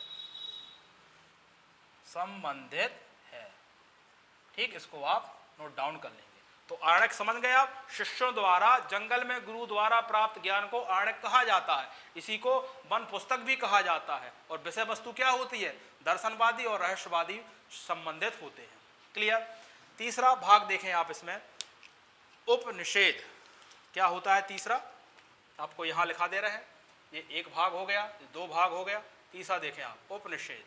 ठीक, इसको आप नोट डाउन कर लेंगे। तो अरण्यक समझ गए आप, शिष्यों द्वारा जंगल में गुरु द्वारा प्राप्त ज्ञान को अरण्यक कहा जाता है। इसी को वन पुस्तक भी कहा जाता है। और विषय वस्तु क्या होती है, दर्शनवादी और रहस्यवादी संबंधित होते हैं। क्लियर। तीसरा भाग देखें आप, इसमें उपनिषेध क्या होता है। तीसरा आपको यहां लिखा दे रहे हैं, ये एक भाग हो गया, दो भाग हो गया, तीसरा देखें आप, उपनिषेध।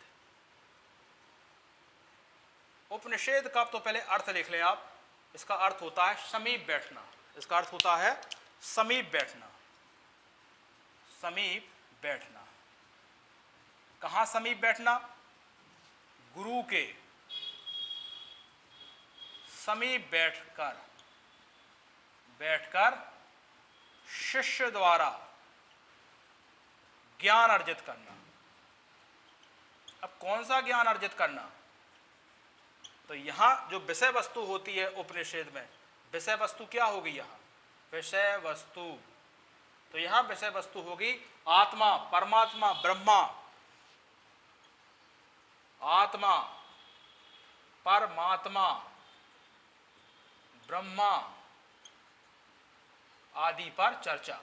उपनिषेध का तो पहले अर्थ लिख लें आप। इसका अर्थ होता है समीप बैठना, इसका अर्थ होता है समीप बैठना, समीप बैठना। कहां समीप बैठना, गुरु के समीप बैठकर शिष्य द्वारा ज्ञान अर्जित करना। अब कौन सा ज्ञान अर्जित करना, तो यहां जो विषय वस्तु होती है उपनिषद में, विषय वस्तु क्या होगी, यहां विषय वस्तु, तो यहां विषय वस्तु होगी आत्मा, परमात्मा, ब्रह्मा, आत्मा, परमात्मा, ब्रह्मा आदि पर चर्चा।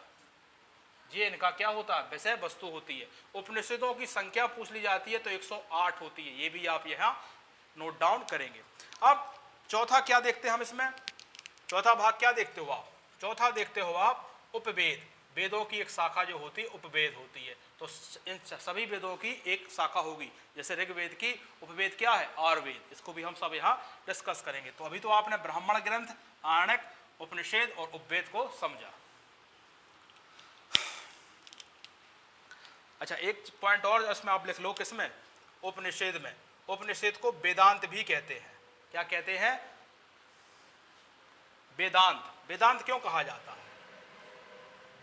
ये इनका क्या होता है, विषय वस्तु होती है। उपनिषदों की संख्या पूछ ली जाती है तो 108 होती है, ये भी आप यहां नोट डाउन करेंगे। अब चौथा क्या देखते हैं हम इसमें, चौथा भाग क्या देखते हो आप, चौथा देखते हो आप उपवेद। वेदों की एक शाखा जो होती है उपवेद होती है। तो इन सभी वेदों की एक शाखा होगी, जैसे ऋग्वेद की उपवेद क्या है, आयुर्वेद। इसको भी हम सब यहाँ डिस्कस करेंगे। तो अभी तो आपने ब्राह्मण ग्रंथ, अरण्यक, उपनिषद और उपवेद को समझा। अच्छा, एक पॉइंट और इसमें आप लिख लो, किसमें, उपनिषद में। उपनिषद को वेदांत भी कहते हैं। क्या कहते हैं, वेदांत। वेदांत क्यों कहा जाता है,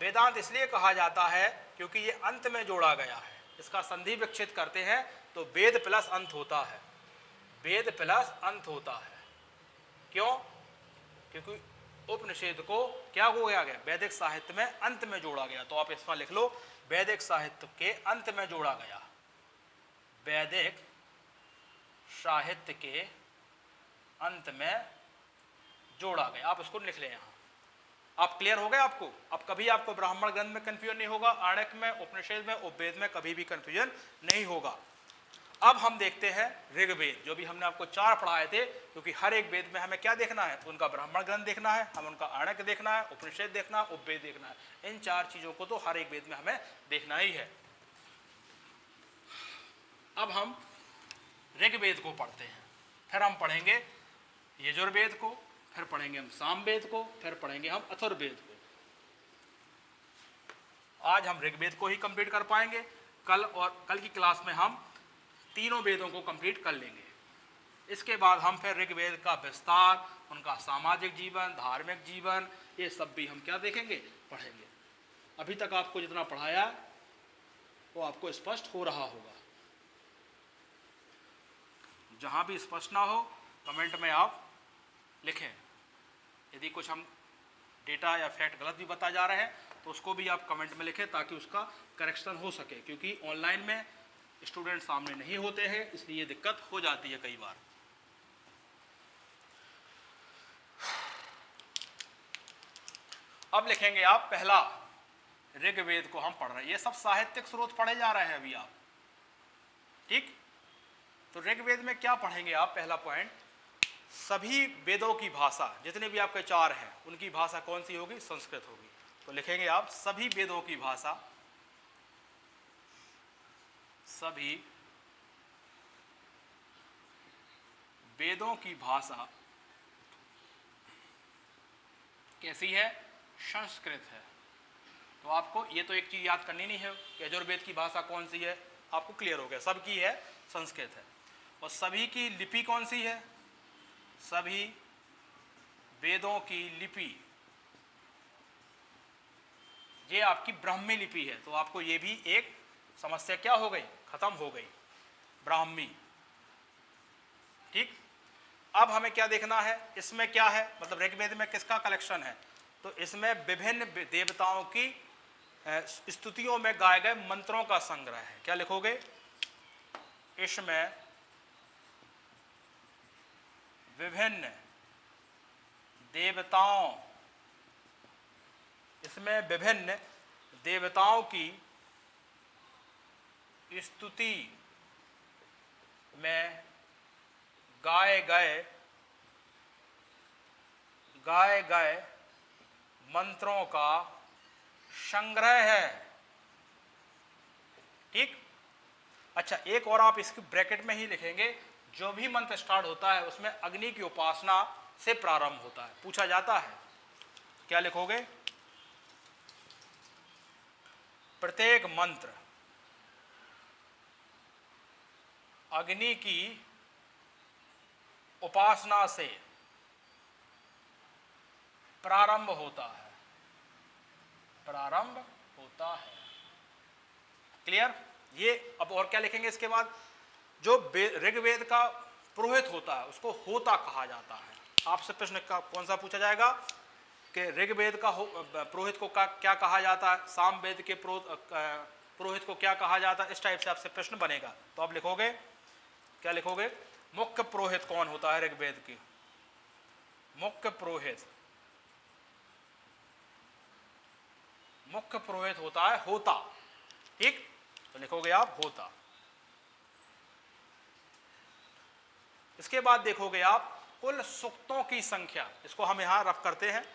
वेदांत इसलिए कहा जाता है क्योंकि ये अंत में जोड़ा गया है। इसका संधि विच्छेद करते हैं तो वेद प्लस अंत होता है, वेद प्लस अंत होता है। क्यों, क्योंकि उपनिषद को क्या हो गया, वैदिक साहित्य में अंत में जोड़ा गया। तो आप इसमें लिख लो, वैदिक साहित्य के अंत में जोड़ा गया, वैदिक साहित्य के अंत में जोड़ा गया। आप उसको लिख लें यहाँ। आप क्लियर हो गए आपको? अब कभी आपको ब्राह्मण ग्रंथ में कंफ्यूजन नहीं होगा, आरण्यक में, उपनिषद में, उपवेद में कभी भी कंफ्यूजन नहीं होगा। अब हम देखते हैं ऋग्वेद, जो भी हमने आपको 4 पढ़ाए थे, क्योंकि हर एक वेद में हमें क्या देखना है, उनका ब्राह्मण ग्रंथ देखना है, हम उनका आरण्यक देखना है, उपनिषद देखना है, उपवेद देखना है। इन 4 चीजों को तो हर एक वेद में हमें देखना ही है। अब हम ऋग्वेद को पढ़ते हैं, फिर हम पढ़ेंगे यजुर्वेद को, फिर पढ़ेंगे हम सामवेद को, फिर पढ़ेंगे हम अथर्ववेद को। आज हम ऋग्वेद को ही कंप्लीट कर पाएंगे, कल की क्लास में हम तीनों वेदों को कंप्लीट कर लेंगे। इसके बाद हम फिर ऋग्वेद का विस्तार, उनका सामाजिक जीवन, धार्मिक जीवन, ये सब भी हम क्या देखेंगे, पढ़ेंगे। अभी तक आपको जितना पढ़ाया वो आपको स्पष्ट हो रहा होगा। जहां भी स्पष्ट ना हो कमेंट में आप लिखें। यदि कुछ हम डेटा या फैक्ट गलत भी बता जा रहे हैं तो उसको भी आप कमेंट में लिखें, ताकि उसका करेक्शन हो सके, क्योंकि ऑनलाइन में स्टूडेंट सामने नहीं होते हैं, इसलिए दिक्कत हो जाती है कई बार। अब लिखेंगे आप पहला, ऋग्वेद को हम पढ़ रहे हैं, ये सब साहित्यिक स्रोत पढ़े जा रहे हैं अभी आप, ठीक। तो ऋग्वेद में क्या पढ़ेंगे आप, पहला पॉइंट, सभी वेदों की भाषा, जितने भी आपके 4 हैं, उनकी भाषा कौन सी होगी, संस्कृत होगी। तो लिखेंगे आप सभी वेदों की भाषा, सभी वेदों की भाषा कैसी है, संस्कृत है। तो आपको ये तो एक चीज याद करनी नहीं है कि यजुर्वेद की भाषा कौन सी है, आपको क्लियर हो गया, सबकी है संस्कृत है। और सभी की लिपि कौन सी है, सभी वेदों की लिपि ये आपकी ब्राह्मी लिपि है। तो आपको ये भी एक समस्या क्या हो गई, खत्म हो गई, ब्राह्मी, ठीक। अब हमें क्या देखना है, इसमें क्या है, मतलब ऋग्वेद में किसका कलेक्शन है, तो इसमें विभिन्न देवताओं की स्तुतियों में गाए गए मंत्रों का संग्रह है। क्या लिखोगे, इसमें विभिन्न देवताओं, इसमें विभिन्न देवताओं की स्तुति में गाए गए मंत्रों का संग्रह है, ठीक। अच्छा, एक और आप इसकी ब्रैकेट में ही लिखेंगे, जो भी मंत्र स्टार्ट होता है उसमें अग्नि की उपासना से प्रारंभ होता है, पूछा जाता है। क्या लिखोगे, प्रत्येक मंत्र अग्नि की उपासना से प्रारंभ होता है, प्रारंभ होता है, क्लियर। ये अब और क्या लिखेंगे इसके बाद, जो ऋग्वेद का पुरोहित होता है उसको होता कहा जाता है। आपसे प्रश्न का कौन सा पूछा जाएगा कि ऋग्वेद का पुरोहित को क्या कहा जाता है, सामवेद के पुरोहित को क्या कहा जाता है, इस टाइप से आपसे प्रश्न बनेगा। तो आप लिखोगे, क्या लिखोगे, मुख्य पुरोहित कौन होता है ऋग्वेद की, मुख्य पुरोहित, मुख्य पुरोहित होता है होता, ठीक। तो लिखोगे आप होता। इसके बाद देखोगे आप कुल सूक्तों की संख्या, इसको हम यहां रफ करते हैं।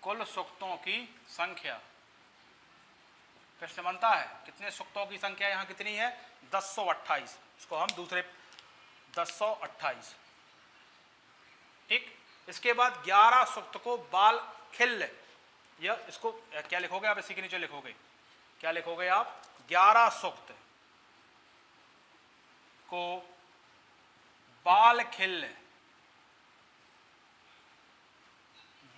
कुल सूक्तों की संख्या, प्रश्न बनता है कितने सूक्तों की संख्या यहाँ कितनी है, 1028। इसको हम दूसरे 1028, ठीक। इसके बाद 11 सूक्त को बाल खिल्ल, या इसको क्या लिखोगे आप, इसी के नीचे लिखोगे, क्या लिखोगे आप, 11 सूक्त को बाल खिल्ल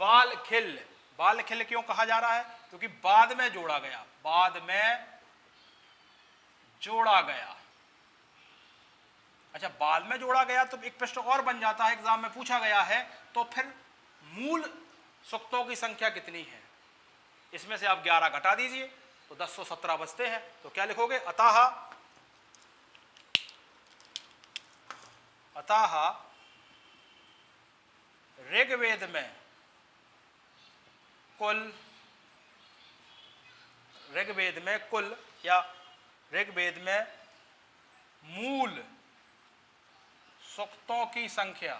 बाल खिल। बाल खिल क्यों कहा जा रहा है? क्योंकि बाद में जोड़ा गया, बाद में जोड़ा गया। अच्छा, बाद में जोड़ा गया तो एक प्रश्न और बन जाता है, एग्जाम में पूछा गया है, तो फिर मूल सूक्तों की संख्या कितनी है? इसमें से आप 11 घटा दीजिए तो 1017 बचते हैं। तो क्या लिखोगे? अतः ऋग्वेद में कुल या ऋग्वेद में मूल सूक्तों की संख्या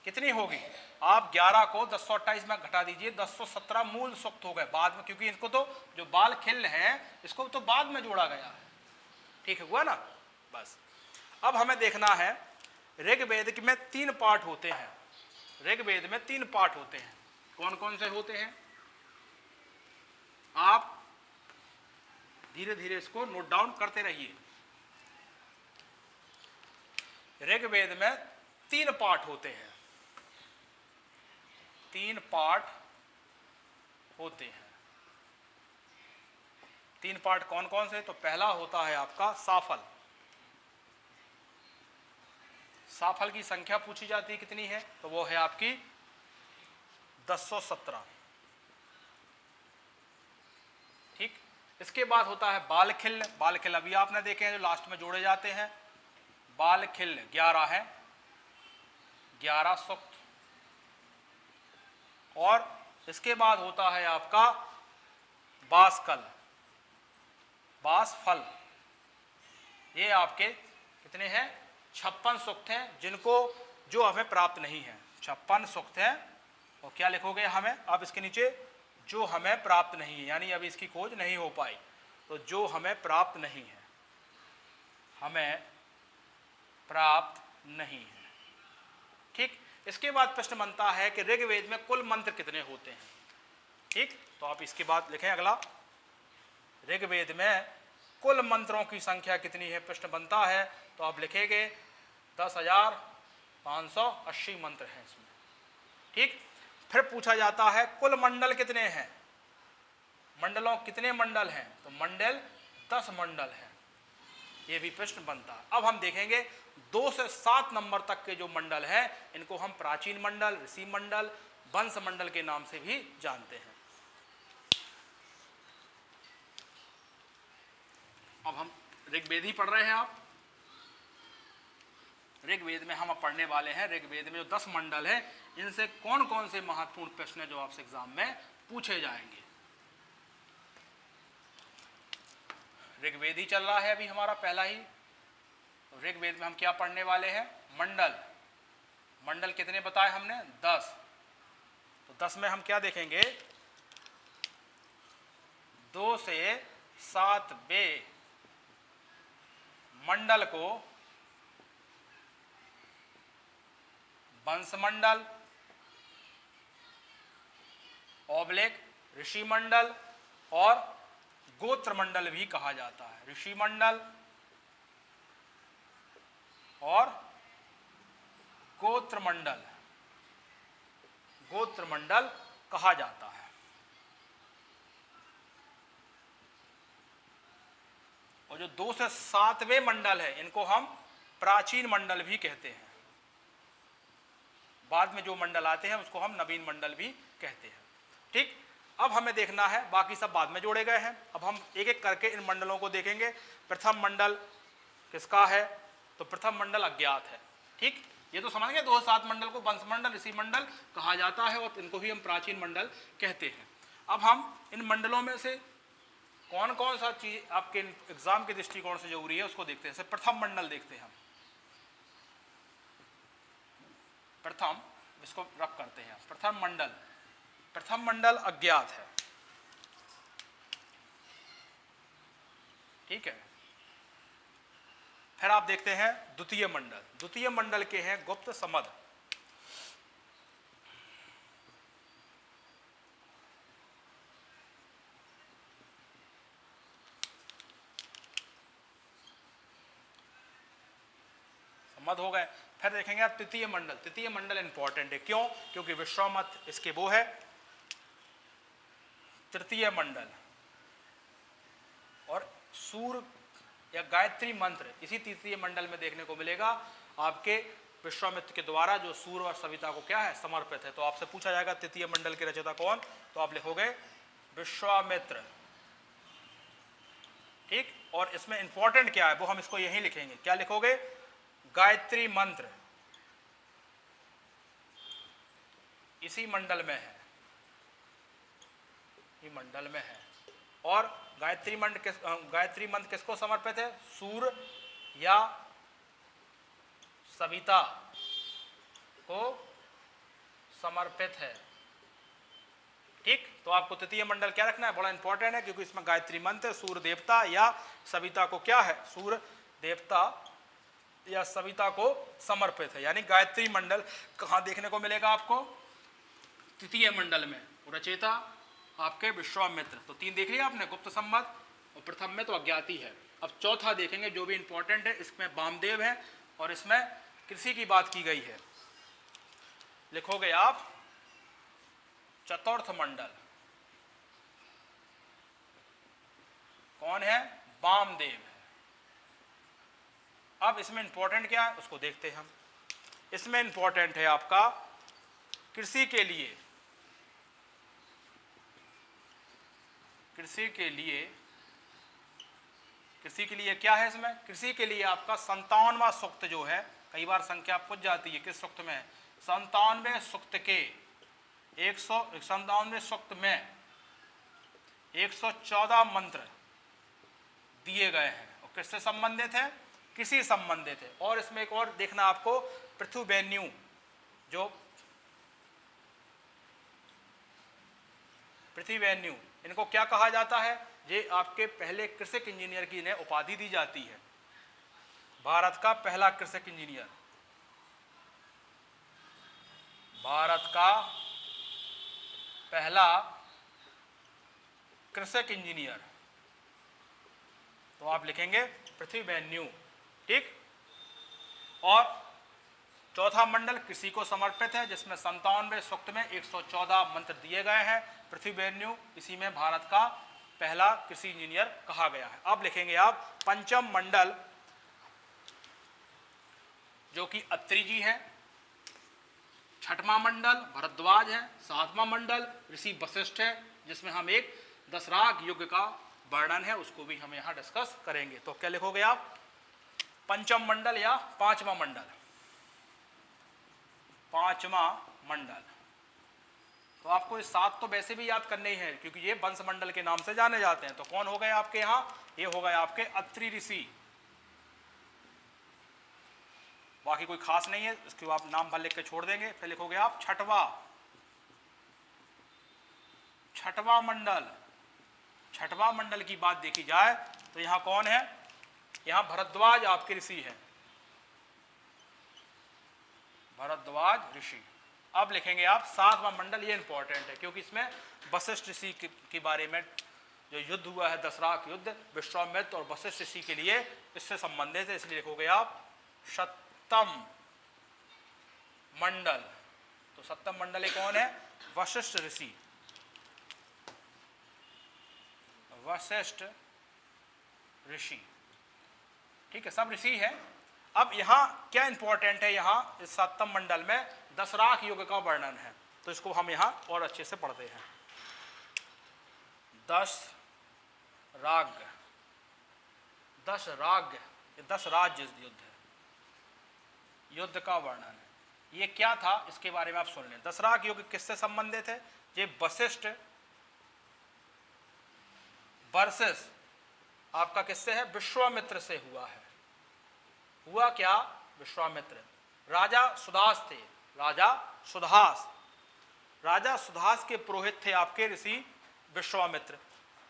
कितनी होगी? आप 11 को 1028 में घटा दीजिए, 1017 मूल सूक्त हो गए बाद में, क्योंकि इनको तो जो बाल खिल है इसको तो बाद में जोड़ा गया है। ठीक हुआ ना? बस अब हमें देखना है, ऋग्वेद में 3 पार्ट होते हैं। ऋग्वेद में 3 पार्ट होते हैं। कौन कौन से होते हैं? आप धीरे धीरे इसको नोट डाउन करते रहिए। ऋग्वेद में 3 पार्ट होते हैं। 3 पार्ट होते हैं। 3 पार्ट कौन कौन से? तो पहला होता है आपका साफल। साफल की संख्या पूछी जाती है कितनी है? तो वो है आपकी 1017। ठीक। इसके बाद होता है बालखिल। बालखिल अभी आपने देखे हैं जो लास्ट में जोड़े जाते हैं। बालखिल 11 है, 11 सूक्त। और इसके बाद होता है आपका बासकल, बासफल। ये आपके कितने हैं? 56 सूक्त हैं, जिनको जो हमें प्राप्त नहीं है। 56 सूक्त हैं। और क्या लिखोगे हमें? अब इसके नीचे जो हमें प्राप्त नहीं है, यानी अभी इसकी खोज नहीं हो पाई, तो जो हमें प्राप्त नहीं है, हमें प्राप्त नहीं है। ठीक। इसके बाद प्रश्न बनता है कि ऋग्वेद में कुल मंत्र कितने होते हैं? ठीक। तो आप इसके बाद लिखें अगला, ऋग्वेद में कुल मंत्रों की संख्या कितनी है? प्रश्न बनता है तो आप लिखेंगे 10,580 मंत्र हैं इसमें। ठीक। फिर पूछा जाता है कुल मंडल कितने हैं? मंडलों कितने मंडल हैं? तो मंडल 10 मंडल हैं। ये भी प्रश्न बनता है। अब हम देखेंगे 2 से 7 नंबर तक के जो मंडल हैं, इनको हम प्राचीन मंडल, ऋषि मंडल, वंश मंडल के नाम से भी जानते हैं। अब हम ऋग्वेद ही पढ़ रहे हैं। आप ऋग्वेद में हम अब पढ़ने वाले हैं, ऋग्वेद में जो 10 मंडल हैं, इनसे कौन कौन से महत्वपूर्ण प्रश्न जो आपसे एग्जाम में पूछे जाएंगे। ऋग्वेद ही चल रहा है अभी हमारा पहला ही। तो ऋग्वेद में हम क्या पढ़ने वाले हैं? मंडल। मंडल कितने बताए हमने? 10। तो 10 में हम क्या देखेंगे? 2 से 7वें मंडल को वंश मंडल, ऑब्लिक ऋषि मंडल और गोत्र मंडल भी कहा जाता है। ऋषि मंडल और गोत्र मंडल, गोत्र मंडल कहा जाता है। और जो 2 से 7वें मंडल है, इनको हम प्राचीन मंडल भी कहते हैं। बाद में जो मंडल आते हैं उसको हम नवीन मंडल भी कहते हैं। ठीक। अब हमें देखना है, बाकी सब बाद में जोड़े गए हैं। अब हम एक एक करके इन मंडलों को देखेंगे। प्रथम मंडल किसका है? तो प्रथम मंडल अज्ञात है। ठीक। ये तो समझ गए, 2 से 7 मंडल को वंश मंडल, ऋषि मंडल कहा जाता है और इनको ही हम प्राचीन मंडल कहते हैं। अब हम इन मंडलों में से कौन कौन सा चीज आपके एग्जाम के दृष्टिकोण से जरूरी है उसको देखते हैं। प्रथम मंडल देखते हैं हम। प्रथम, इसको रख करते हैं प्रथम मंडल। प्रथम मंडल अज्ञात है। ठीक है। फिर आप देखते हैं द्वितीय मंडल। द्वितीय मंडल के हैं गुप्त, समद। समद हो गए। फिर देखेंगे आप तृतीय मंडल। तृतीय मंडल इंपॉर्टेंट है, क्यों? क्योंकि विश्वामित्र इसके वो है तृतीय मंडल, और सूर्य या गायत्री मंत्र इसी तृतीय मंडल में देखने को मिलेगा आपके विश्वामित्र के द्वारा, जो सूर्य और सविता को क्या है, समर्पित है। तो आपसे पूछा जाएगा तृतीय मंडल के रचयिता कौन, तो आप लिखोगे विश्वामित्र, ठीक। और इसमें इंपॉर्टेंट क्या है वो हम इसको यही लिखेंगे, क्या लिखोगे, गायत्री मंत्र इसी मंडल में है, ये मंडल में है। और गायत्री मंत्र किसको समर्पित है, सूर्य या सविता को समर्पित है, ठीक। तो आपको तृतीय मंडल क्या रखना है, बड़ा इंपॉर्टेंट है, क्योंकि इसमें गायत्री मंत्र सूर्य देवता या सविता को क्या है, सूर्य देवता या सविता को समर्पित है। यानी गायत्री मंडल कहाँ देखने को मिलेगा आपको, तृतीय मंडल में। रचयिता आपके विश्वामित्र। तो 3 देख लिया आपने, गुप्त संमत, और प्रथम में तो अज्ञाति है। अब चौथा देखेंगे जो भी इंपॉर्टेंट है, इसमें वामदेव है और इसमें कृषि की बात की गई है। लिखोगे आप चतुर्थ मंडल, कौन है, वामदेव है। अब इसमें इंपॉर्टेंट क्या है उसको देखते हैं हम। इसमें इंपॉर्टेंट है आपका कृषि के लिए, कृषि के लिए क्या है इसमें, कृषि के लिए आपका 57वां सूक्त जो है, कई बार संख्या पूछ जाती है किस सूक्त में है, 97वें सूक्त के 197वें सूक्त में 114 मंत्र दिए गए हैं, और किससे संबंधित है, कृषि संबंधित है। और इसमें एक और देखना आपको, पृथुवेन्यू, जो पृथ्वीवेन्यू, इनको क्या कहा जाता है, ये आपके पहले कृषक इंजीनियर की इन्हें उपाधि दी जाती है, भारत का पहला कृषक इंजीनियर, भारत का पहला कृषक इंजीनियर। तो आप लिखेंगे पृथ्वीवेन्यू, ठीक। और चौथा मंडल कृषि को समर्पित है, जिसमें 57वें सूक्त में 114 मंत्र दिए गए हैं। पृथ्वीवेन्यू इसी में भारत का पहला कृषि इंजीनियर कहा गया है। अब लिखेंगे आप पंचम मंडल, जो कि अत्रि जी है। छठवां मंडल भरद्वाज है। सातवां मंडल ऋषि वशिष्ठ है, जिसमें हम एक दशराग युग का वर्णन है उसको भी हम यहाँ डिस्कस करेंगे। तो क्या लिखोगे आप, पंचम मंडल या पांचवा मंडल, पांचवा मंडल। तो आपको ये 7 तो वैसे भी याद करने ही है, क्योंकि ये वंश मंडल के नाम से जाने जाते हैं। तो कौन हो गए आपके यहाँ, ये हो गए आपके अत्रि ऋषि, बाकी कोई खास नहीं है, इसके आप नाम भर लिख के छोड़ देंगे। फिर लिखोगे आप छठवा मंडल। छठवां मंडल की बात देखी जाए तो यहाँ कौन है, यहाँ भरद्वाज आपके ऋषि है, भरद्वाज ऋषि। अब लिखेंगे आप 7वां मंडल, ये इंपॉर्टेंट है क्योंकि इसमें वशिष्ठ ऋषि के बारे में जो युद्ध हुआ है, दशराग युद्ध, विश्वामित्र और वशिष्ठ ऋषि के लिए इससे संबंधित है, इसलिए लिखोगे आप सप्तम मंडल। तो सप्तम मंडल कौन है, वशिष्ठ ऋषि, वशिष्ठ ऋषि, ठीक है, सब ऋषि है। अब यहाँ क्या इंपॉर्टेंट है, यहाँ इस सप्तम मंडल में दशराग युग का वर्णन है, तो इसको हम यहाँ और अच्छे से पढ़ते हैं। दशराग, दस राज्य युद्ध है, युद्ध का वर्णन है। ये क्या था इसके बारे में आप सुन लें। दशराग युग किससे संबंधित है, ये वशिष्ठ वर्सेस आपका किससे है, विश्वामित्र से हुआ है। हुआ क्या, विश्वामित्र राजा सुदास थे, राजा सुदास के पुरोहित थे आपके ऋषि विश्वामित्र,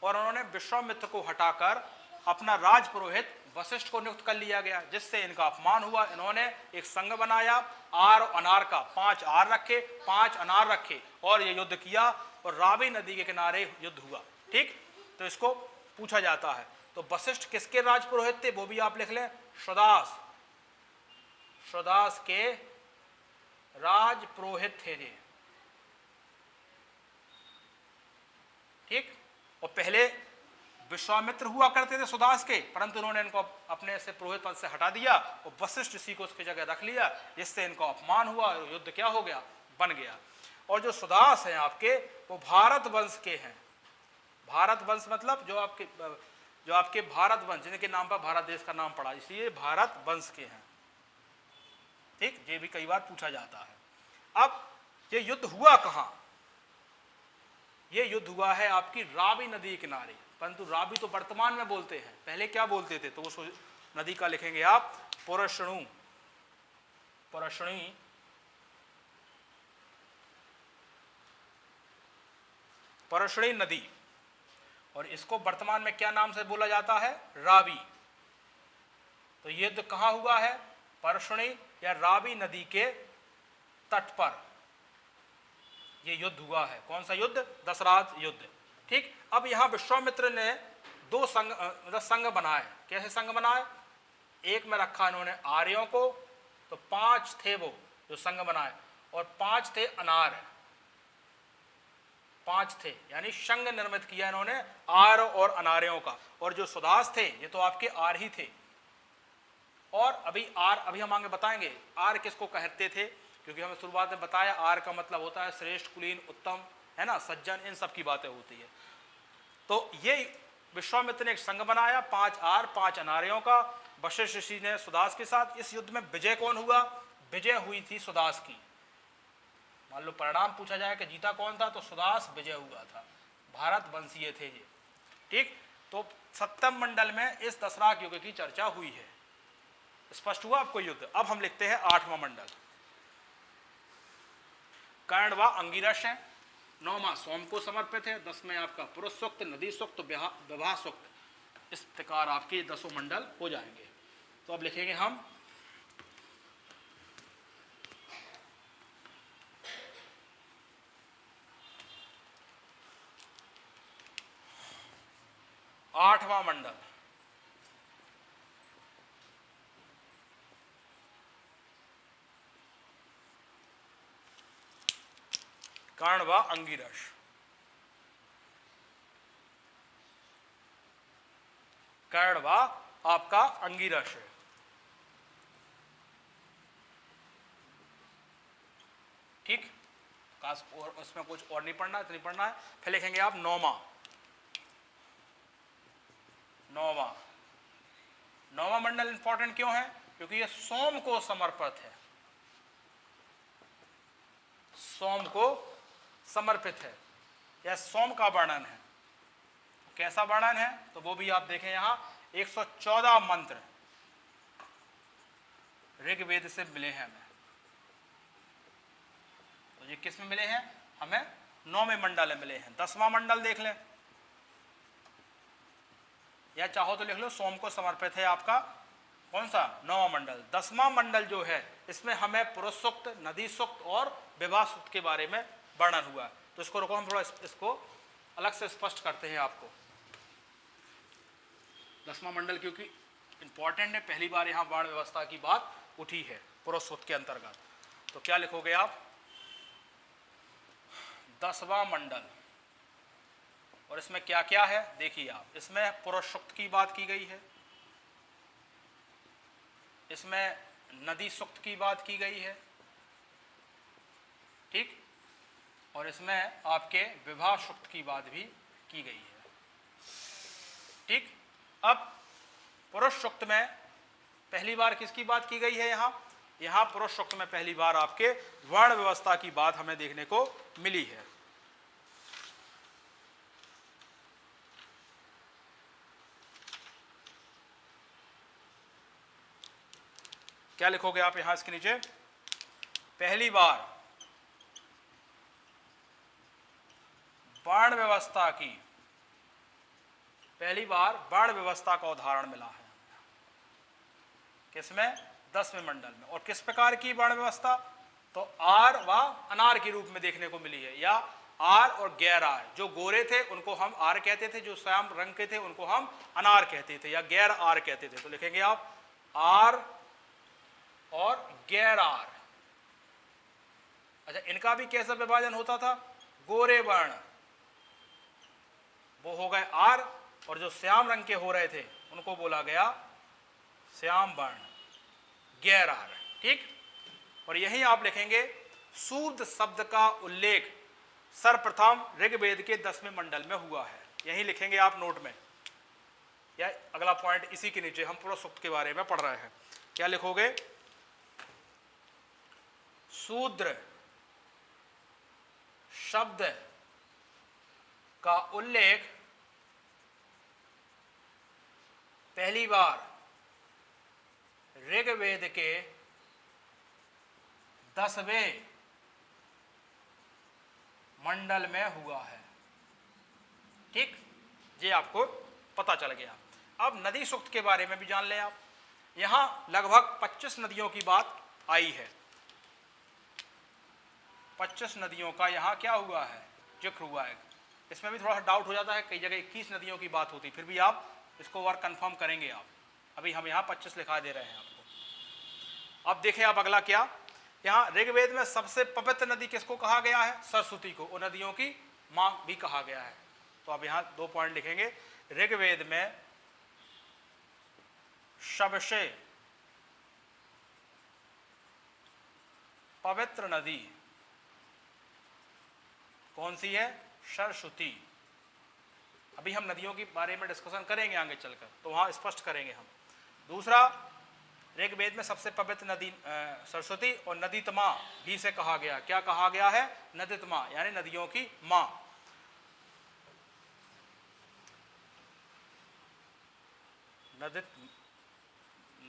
और उन्होंने विश्वामित्र को हटाकर अपना राज पुरोहित वशिष्ठ को नियुक्त कर लिया गया, जिससे इनका अपमान हुआ। इन्होंने एक संघ बनाया, आर और अनार का, 5 आर रखे, 5 अनार रखे, और ये युद्ध किया, और रावी नदी के किनारे युद्ध हुआ, ठीक। तो इसको पूछा जाता है। तो वशिष्ठ किसके राज पुरोहित थे, वो भी आप लिख लें, सुदास, सुदास के राज पुरोहित थे ये, ठीक। और पहले विश्वामित्र हुआ करते थे सुदास के, परंतु उन्होंने इनको अपने से पुरोहित पद से हटा दिया और वशिष्ठ ऋषि को उसकी जगह रख लिया, जिससे इनको अपमान हुआ, युद्ध क्या हो गया, बन गया। और जो सुदास हैं आपके, वो भारत वंश के हैं। भारत वंश मतलब जो आपके भारत वंश, जिनके नाम पर भारत देश का नाम पड़ा, इसलिए भारत वंश के हैं, ठीक। ये भी कई बार पूछा जाता है। अब ये युद्ध हुआ कहां? ये युद्ध हुआ है आपकी रावी नदी के किनारे, परंतु रावी तो वर्तमान में बोलते हैं, पहले क्या बोलते थे? तो उस नदी का लिखेंगे आप पुरशणु, पुरशणी, पुरशणी नदी। और इसको वर्तमान में क्या नाम से बोला जाता है? रावी। तो युद्ध कहां हुआ है? पुरशणी या रावी नदी के तट पर ये युद्ध हुआ है। कौन सा युद्ध? दशरथ युद्ध, ठीक। अब यहां विश्वामित्र ने दो संघ बनाए। कैसे संघ बनाए? एक में रखा इन्होंने आर्यों को, तो 5 थे वो जो संघ बनाए, और 5 थे अनार, 5 थे, यानी संघ निर्मित किया इन्होंने आर्य और अनार्यों का। और जो सुदास थे ये तो आपके आर्य ही थे। और अभी हम आगे बताएंगे आर्य किसको कहते थे, क्योंकि हमें शुरुआत में बताया आर्य का मतलब होता है श्रेष्ठ, कुलीन, उत्तम, है ना, सज्जन, इन सब की बातें होती है। तो ये विश्वामित्र ने एक संघ बनाया 5 आर्य 5 अनार्यों का, वशिष्ठ ऋषि ने सुदास के साथ। इस युद्ध में विजय कौन हुआ? विजय हुई थी सुदास की। मान लो परिणाम पूछा जाए कि जीता कौन था, तो सुदास विजय हुआ था, भारत वंशीय थे ये, ठीक। तो 7वें मंडल में इस दशरथ युग की चर्चा हुई है। स्पष्ट हुआ आपको युद्ध? अब हम लिखते हैं 8वां मंडल। कर्ण व अंगिरस है, 9वां सोम को समर्पित है, 10वें आपका पुरुष सूक्त, नदी सूक्त, विवाह सूक्त। इस प्रकार आपके 10 मंडल हो जाएंगे। तो अब लिखेंगे हम आठवां मंडल। कर्ण व अंगिरस। कर्ण व आपका अंगिरस है, ठीक। और उसमें कुछ और नहीं पढ़ना है, तो नहीं पढ़ना है। फिर लिखेंगे आप 9वां। 9वां मंडल इंपॉर्टेंट क्यों है? क्योंकि ये सोम को समर्पित है, सोम को समर्पित है, यह सोम का वर्णन है। कैसा वर्णन है? तो वो भी आप देखें यहां 114 मंत्र ऋग्वेद से मिले हैं हमें। तो ये किस में मिले हैं? हमें 9वें मंडल में मिले हैं। 10वां मंडल देख लें, या चाहो तो लिख लो सोम को समर्पित है आपका कौन सा? 9वां मंडल। 10वां मंडल जो है इसमें हमें पुरुष सूक्त, नदी सूक्त और विवाह सूक्त के बारे में वर्णन हुआ है। तो इसको रुको, हम थोड़ा इसको अलग से स्पष्ट करते हैं आपको। 10वां मंडल क्योंकि इंपॉर्टेंट है, पहली बार यहाँ वर्ण व्यवस्था की बात उठी है पुरुष सूक्त के अंतर्गत। तो क्या लिखोगे आप? 10वां मंडल। और इसमें क्या क्या है देखिए आप, इसमें पुरुष सूक्त की बात की गई है, इसमें नदी सूक्त की बात की गई है, ठीक। और इसमें आपके विवाह सूक्त की बात भी की गई है, ठीक। अब पुरुष सूक्त में पहली बार किसकी बात की गई है? यहाँ पुरुष सूक्त में पहली बार आपके वर्ण व्यवस्था की बात हमें देखने को मिली है। क्या लिखोगे आप यहां इसके नीचे? पहली बार वर्ण व्यवस्था की, पहली बार वर्ण व्यवस्था का उदाहरण मिला है किसमें? 10वें मंडल में। और किस प्रकार की वर्ण व्यवस्था? तो आर व अनार के रूप में देखने को मिली है, या आर और गैर आर। जो गोरे थे उनको हम आर कहते थे, जो श्याम रंग के थे उनको हम अनार कहते थे, या गैर आर कहते थे। तो लिखेंगे आप आर और गैरार। अच्छा, इनका भी कैसा विभाजन होता था? गोरे वर्ण वो हो गए आर, और जो श्याम रंग के हो रहे थे उनको बोला गया श्याम वर्ण, गैरार। ठीक। और यही आप लिखेंगे शूद्र शब्द का उल्लेख सर्वप्रथम ऋग्वेद के 10वें मंडल में हुआ है। यही लिखेंगे आप नोट में, या अगला पॉइंट इसी के नीचे हम पूरा सूक्त के बारे में पढ़ रहे हैं। क्या लिखोगे? शूद्र शब्द का उल्लेख पहली बार ऋग्वेद के 10वें मंडल में हुआ है। ठीक, ये आपको पता चल गया। अब नदी सूक्त के बारे में भी जान लें आप। यहां लगभग 25 नदियों की बात आई है। 25 नदियों का यहां क्या हुआ है? जिक्र हुआ है। इसमें भी थोड़ा सा डाउट हो जाता है, कई जगह 21 नदियों की बात होती, फिर भी आप इसको और कंफर्म करेंगे आप। अभी हम यहां 25 लिखा दे रहे हैं आपको। अब देखें आप अगला क्या, यहाँ ऋग्वेद में सबसे पवित्र नदी किसको कहा गया है? सरस्वती को, और नदियों की मां भी कहा गया है। तो अब यहाँ 2 पॉइंट लिखेंगे। ऋग्वेद में सबसे पवित्र नदी कौन सी है? सरस्वती। अभी हम नदियों के बारे में डिस्कशन करेंगे आगे चलकर, तो वहां स्पष्ट करेंगे हम। दूसरा, ऋग्वेद में सबसे पवित्र नदी सरस्वती, और नदीतमा भी से कहा गया। क्या कहा गया है? नदीतमा, यानी नदियों की मां।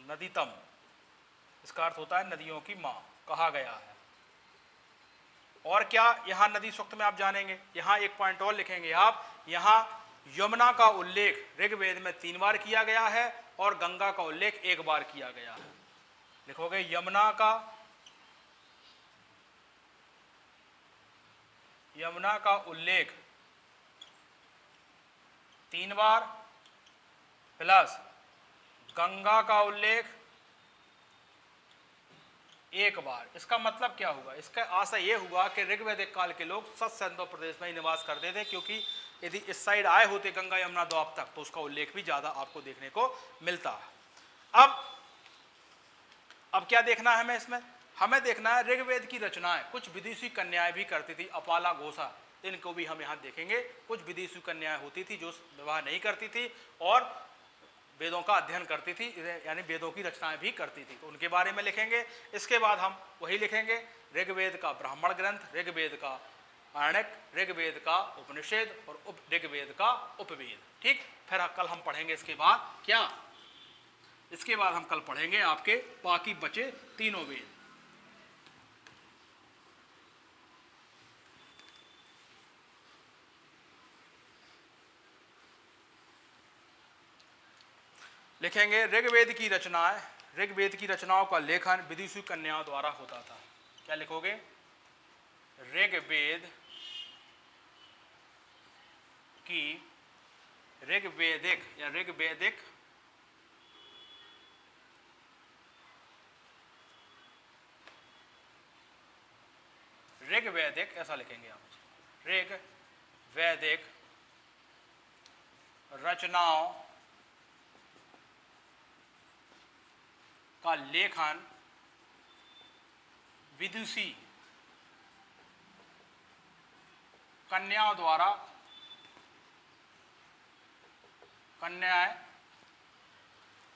नदीतम, इसका अर्थ होता है नदियों की मां, कहा गया है। और क्या यहां नदी सूक्त में आप जानेंगे? यहां एक पॉइंट और लिखेंगे आप। यहां यमुना का उल्लेख ऋग्वेद में 3 बार किया गया है और गंगा का उल्लेख 1 बार किया गया है। लिखोगे यमुना का उल्लेख 3 बार प्लस गंगा का उल्लेख 1 बार। इसका मतलब क्या हुआ? इसका आशा यह हुआ कि ऋग्वैदिक काल के लोग सतसंधव प्रदेश में ही निवास करते थे, क्योंकि यदि इस साइड आए होते गंगा यमुना द्वाब तक तो उसका उल्लेख भी ज्यादा आपको देखने को मिलता है। अब क्या देखना है हमें इसमें? हमें देखना है ऋग्वेद की रचनाएं कुछ विदेशी कन्याएं भी करती थी, अपाला घोषा, इनको भी हम यहाँ देखेंगे। कुछ विदेशी कन्याएं होती थी जो विवाह नहीं करती थी और वेदों का अध्ययन करती थी, यानी वेदों की रचनाएं भी करती थी, तो उनके बारे में लिखेंगे। इसके बाद हम वही लिखेंगे ऋग्वेद का ब्राह्मण ग्रंथ, ऋग्वेद का आरण्यक, ऋग्वेद का उपनिषद और ऋग्वेद का उपवेद। ठीक, फिर कल हम पढ़ेंगे इसके बाद क्या? इसके बाद हम कल पढ़ेंगे आपके बाकी बचे तीनों वेद। लिखेंगे ऋग्वेद की रचनाएं, ऋग्वेद की रचनाओं का लेखन विदेशी कन्याओं द्वारा होता था। क्या लिखोगे? ऋग्वेद की ऋग्वेदिक या ऋग्वेदिक ऋग्वैदिक, ऐसा लिखेंगे आप, ऋग्वैदिक रचनाओं का लेखन विदुषी कन्याओं द्वारा, कन्याएं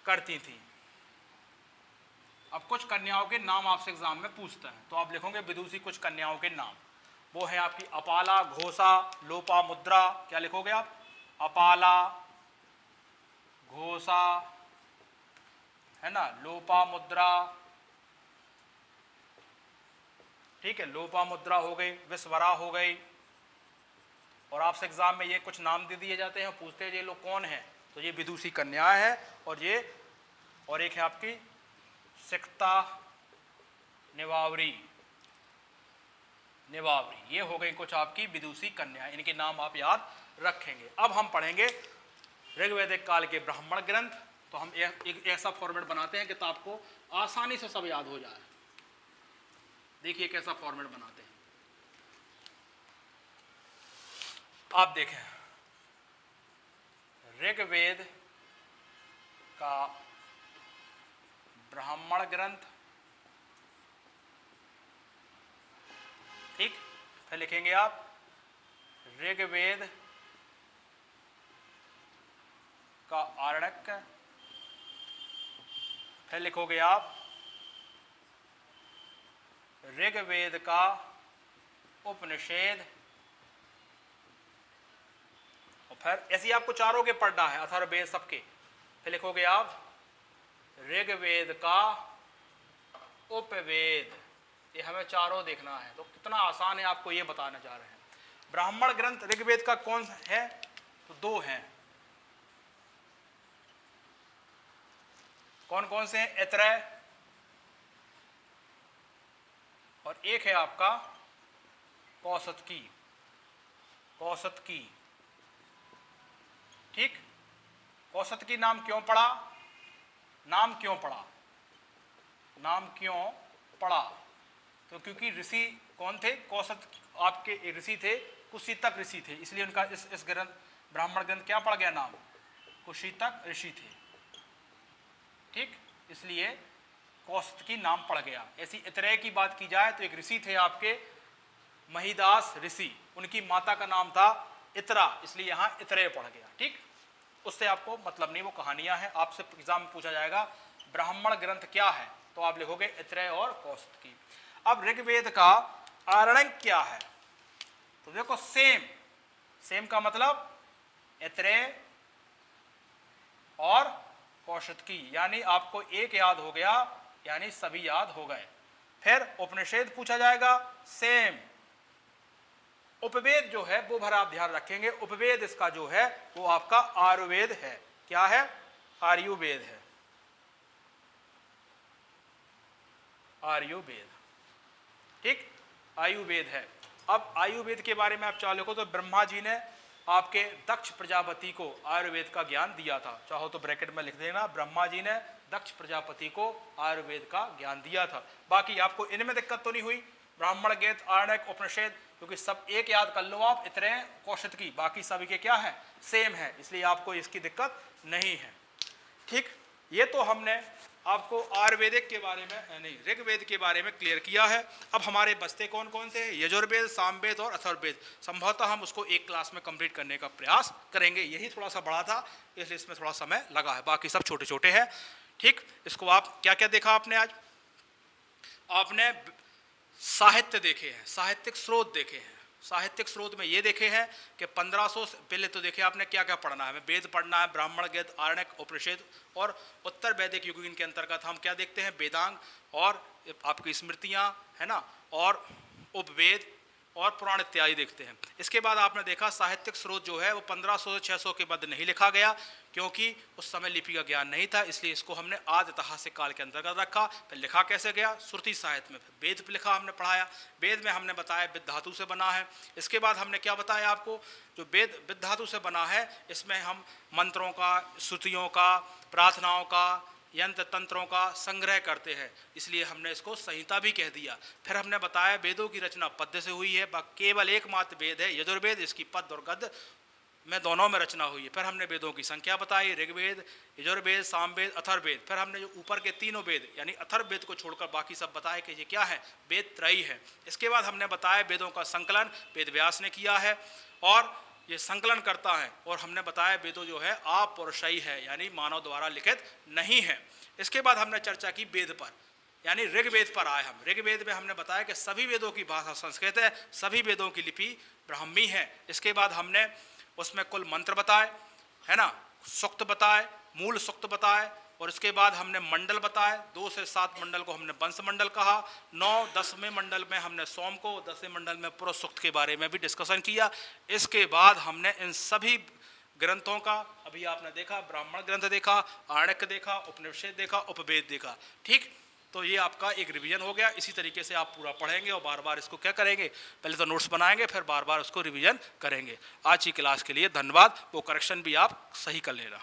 करती थी। अब कुछ कन्याओं के नाम आपसे एग्जाम में पूछता है, तो आप लिखोगे विदुषी कुछ कन्याओं के नाम। वो है आपकी अपाला, घोषा, लोपामुद्रा। क्या लिखोगे आप? अपाला, घोषा, है ना, लोपामुद्रा। ठीक है, लोपामुद्रा हो गई, विस्वरा हो गई। और आपसे एग्जाम में ये कुछ नाम दे दिए जाते हैं, पूछते हैं ये लोग कौन है, तो ये विदुषी कन्याएं हैं। और ये और एक है आपकी सिक्ता, निवावरी, ये हो गई कुछ आपकी विदुषी कन्याएं। इनके नाम आप याद रखेंगे। अब हम पढ़ेंगे ऋग्वैदिक काल के ब्राह्मण ग्रंथ, तो हम एक ऐसा फॉर्मेट बनाते हैं कि तो आपको आसानी से सब याद हो जाए। देखिए कैसा फॉर्मेट बनाते हैं। आप देखें, ऋग्वेद का ब्राह्मण ग्रंथ, ठीक, फिर लिखेंगे आप ऋग्वेद का आरण्यक, फिर लिखोगे आप ऋग्वेद का उपनिषद, और फिर ऐसे ही आपको चारों के पढ़ना है, अथर्ववेद सबके। फिर लिखोगे आप ऋग्वेद का उपवेद। ये हमें चारों देखना है, तो कितना आसान है आपको ये बताना चाह रहे हैं। ब्राह्मण ग्रंथ ऋग्वेद का कौन है? तो दो हैं। कौन कौन से हैं? ऐतरेय, और एक है आपका कौसतकी। कौसतकी, ठीक। कौसतकी नाम क्यों पड़ा? नाम क्यों पड़ा? नाम क्यों पड़ा? तो क्योंकि ऋषि कौन थे? कौसत आपके ऋषि थे, कुशीतक ऋषि थे, इसलिए उनका इस ग्रंथ ब्राह्मण ग्रंथ क्या पड़ गया नाम? कुशीतक ऋषि थे, ठीक, इसलिए कौसतकी नाम पड़ गया। ऐसी ऐतरेय की बात की जाए तो एक ऋषि थे आपके महिदास ऋषि, उनकी माता का नाम था इतरा, इसलिए यहाँ ऐतरेय पड़ गया, ठीक। उससे आपको मतलब नहीं, वो कहानियां हैं। आपसे एग्जाम में पूछा जाएगा ब्राह्मण ग्रंथ क्या है, तो आप लिखोगे ऐतरेय और कौसतकी। अब ऋग्वेद का आरण्यक क्या है? तो देखो सेम का मतलब ऐतरेय और कौसतकी, यानी आपको एक याद हो गया, यानी सभी याद हो गए। फिर उपनिषद पूछा जाएगा, सेम। उपवेद जो है वो भरा आप ध्यान रखेंगे, उपवेद इसका जो है वो आपका आयुर्वेद है। क्या है? आयुर्वेद है, आयुर्वेद, ठीक, आयुर्वेद है। अब आयुर्वेद के बारे में आप चाहो लिखो तो ब्रह्मा जी ने आपके दक्ष प्रजापति को आयुर्वेद का ज्ञान दिया था। चाहो तो ब्रैकेट में लिख देना, ब्रह्मा जी ने दक्ष प्रजापति को आयुर्वेद का ज्ञान दिया था। बाकी आपको इनमें दिक्कत तो नहीं हुई? ब्राह्मण गीत, आरण्यक, उपनिषद, क्योंकि सब एक याद कर लो आप, इतने कौशतकी, बाकी सभी के क्या है? सेम है, इसलिए आपको इसकी दिक्कत नहीं है, ठीक। ये तो हमने आपको आयुर्वेदिक के बारे में नहीं, ऋग्वेद के बारे में क्लियर किया है। अब हमारे बस्ते कौन कौन से हैं? यजुर्वेद, सामवेद और अथर्ववेद। संभवतः हम उसको एक क्लास में कंप्लीट करने का प्रयास करेंगे। यही थोड़ा सा बड़ा था, इसलिए इसमें थोड़ा समय लगा है, बाकी सब छोटे छोटे हैं, ठीक। इसको आप क्या क्या देखा आपने आज? आपने साहित्य देखे हैं, साहित्यिक स्रोत देखे हैं। साहित्यिक स्रोत में ये देखे हैं कि 1500 पहले तो देखे आपने क्या क्या पढ़ना है। हमें वेद पढ़ना है, ब्राह्मण, गीत, आरण्यक, उपनिषद, और उत्तर वैदिक युग इनके अंतर्गत हम क्या देखते हैं? वेदांग और आपकी स्मृतियाँ, है ना, और उपवेद और पुराण इत्यादि देखते हैं। इसके बाद आपने देखा साहित्यिक स्रोत जो है वो 1500 से 600 के बाद नहीं लिखा गया, क्योंकि उस समय लिपि का ज्ञान नहीं था, इसलिए इसको हमने आदि ऐतिहासिक काल के अंतर्गत रखा। फिर लिखा कैसे गया? श्रुति साहित्य में। वेद पे लिखा, हमने पढ़ाया। वेद में हमने बताया विद धातु से बना है। इसके बाद हमने क्या बताया आपको? जो वेद विद धातु से बना है, इसमें हम मंत्रों का, श्रुतियों का, प्रार्थनाओं का, यंत्र तंत्रों का संग्रह करते हैं, इसलिए हमने इसको संहिता भी कह दिया। फिर हमने बताया वेदों की रचना पद्य से हुई है, केवल एकमात्र वेद है यजुर्वेद, इसकी पद्य और गद्य में दोनों में रचना हुई है। फिर हमने वेदों की संख्या बताई, ऋग्वेद, यजुर्वेद, सामवेद, अथर्ववेद। फिर हमने जो ऊपर के तीनों वेद यानी अथर्ववेद को छोड़कर बाकी सब बताया कि ये क्या है? वेद त्रयी है। इसके बाद हमने बताया वेदों का संकलन वेद व्यास ने किया है, और ये संकलन करता है, और हमने बताया वेदों जो है अपौरुषेय है, यानी मानव द्वारा लिखित नहीं है। इसके बाद हमने चर्चा की वेद पर, यानी ऋग्वेद पर आए हम। ऋग्वेद में हमने बताया कि सभी वेदों की भाषा संस्कृत है, सभी वेदों की लिपि ब्राह्मी है। इसके बाद हमने उसमें कुल मंत्र बताए, है ना, सूक्त बताए, मूल सूक्त बताए, और इसके बाद हमने मंडल बताए। 2 से 7 मंडल को हमने वंश मंडल कहा। 9-10वें मंडल में हमने सोम को, 10वें मंडल में पुरुष सूक्त के बारे में भी डिस्कशन किया। इसके बाद हमने इन सभी ग्रंथों का, अभी आपने देखा ब्राह्मण ग्रंथ देखा, आरण्यक देखा, उपनिषद देखा, उपवेद देखा, ठीक। तो ये आपका एक रिवीजन हो गया। इसी तरीके से आप पूरा पढ़ेंगे और बार बार इसको क्या करेंगे? पहले तो नोट्स बनाएंगे, फिर बार बार उसको रिवीजन करेंगे। आज की क्लास के लिए धन्यवाद। वो करेक्शन भी आप सही कर लेना।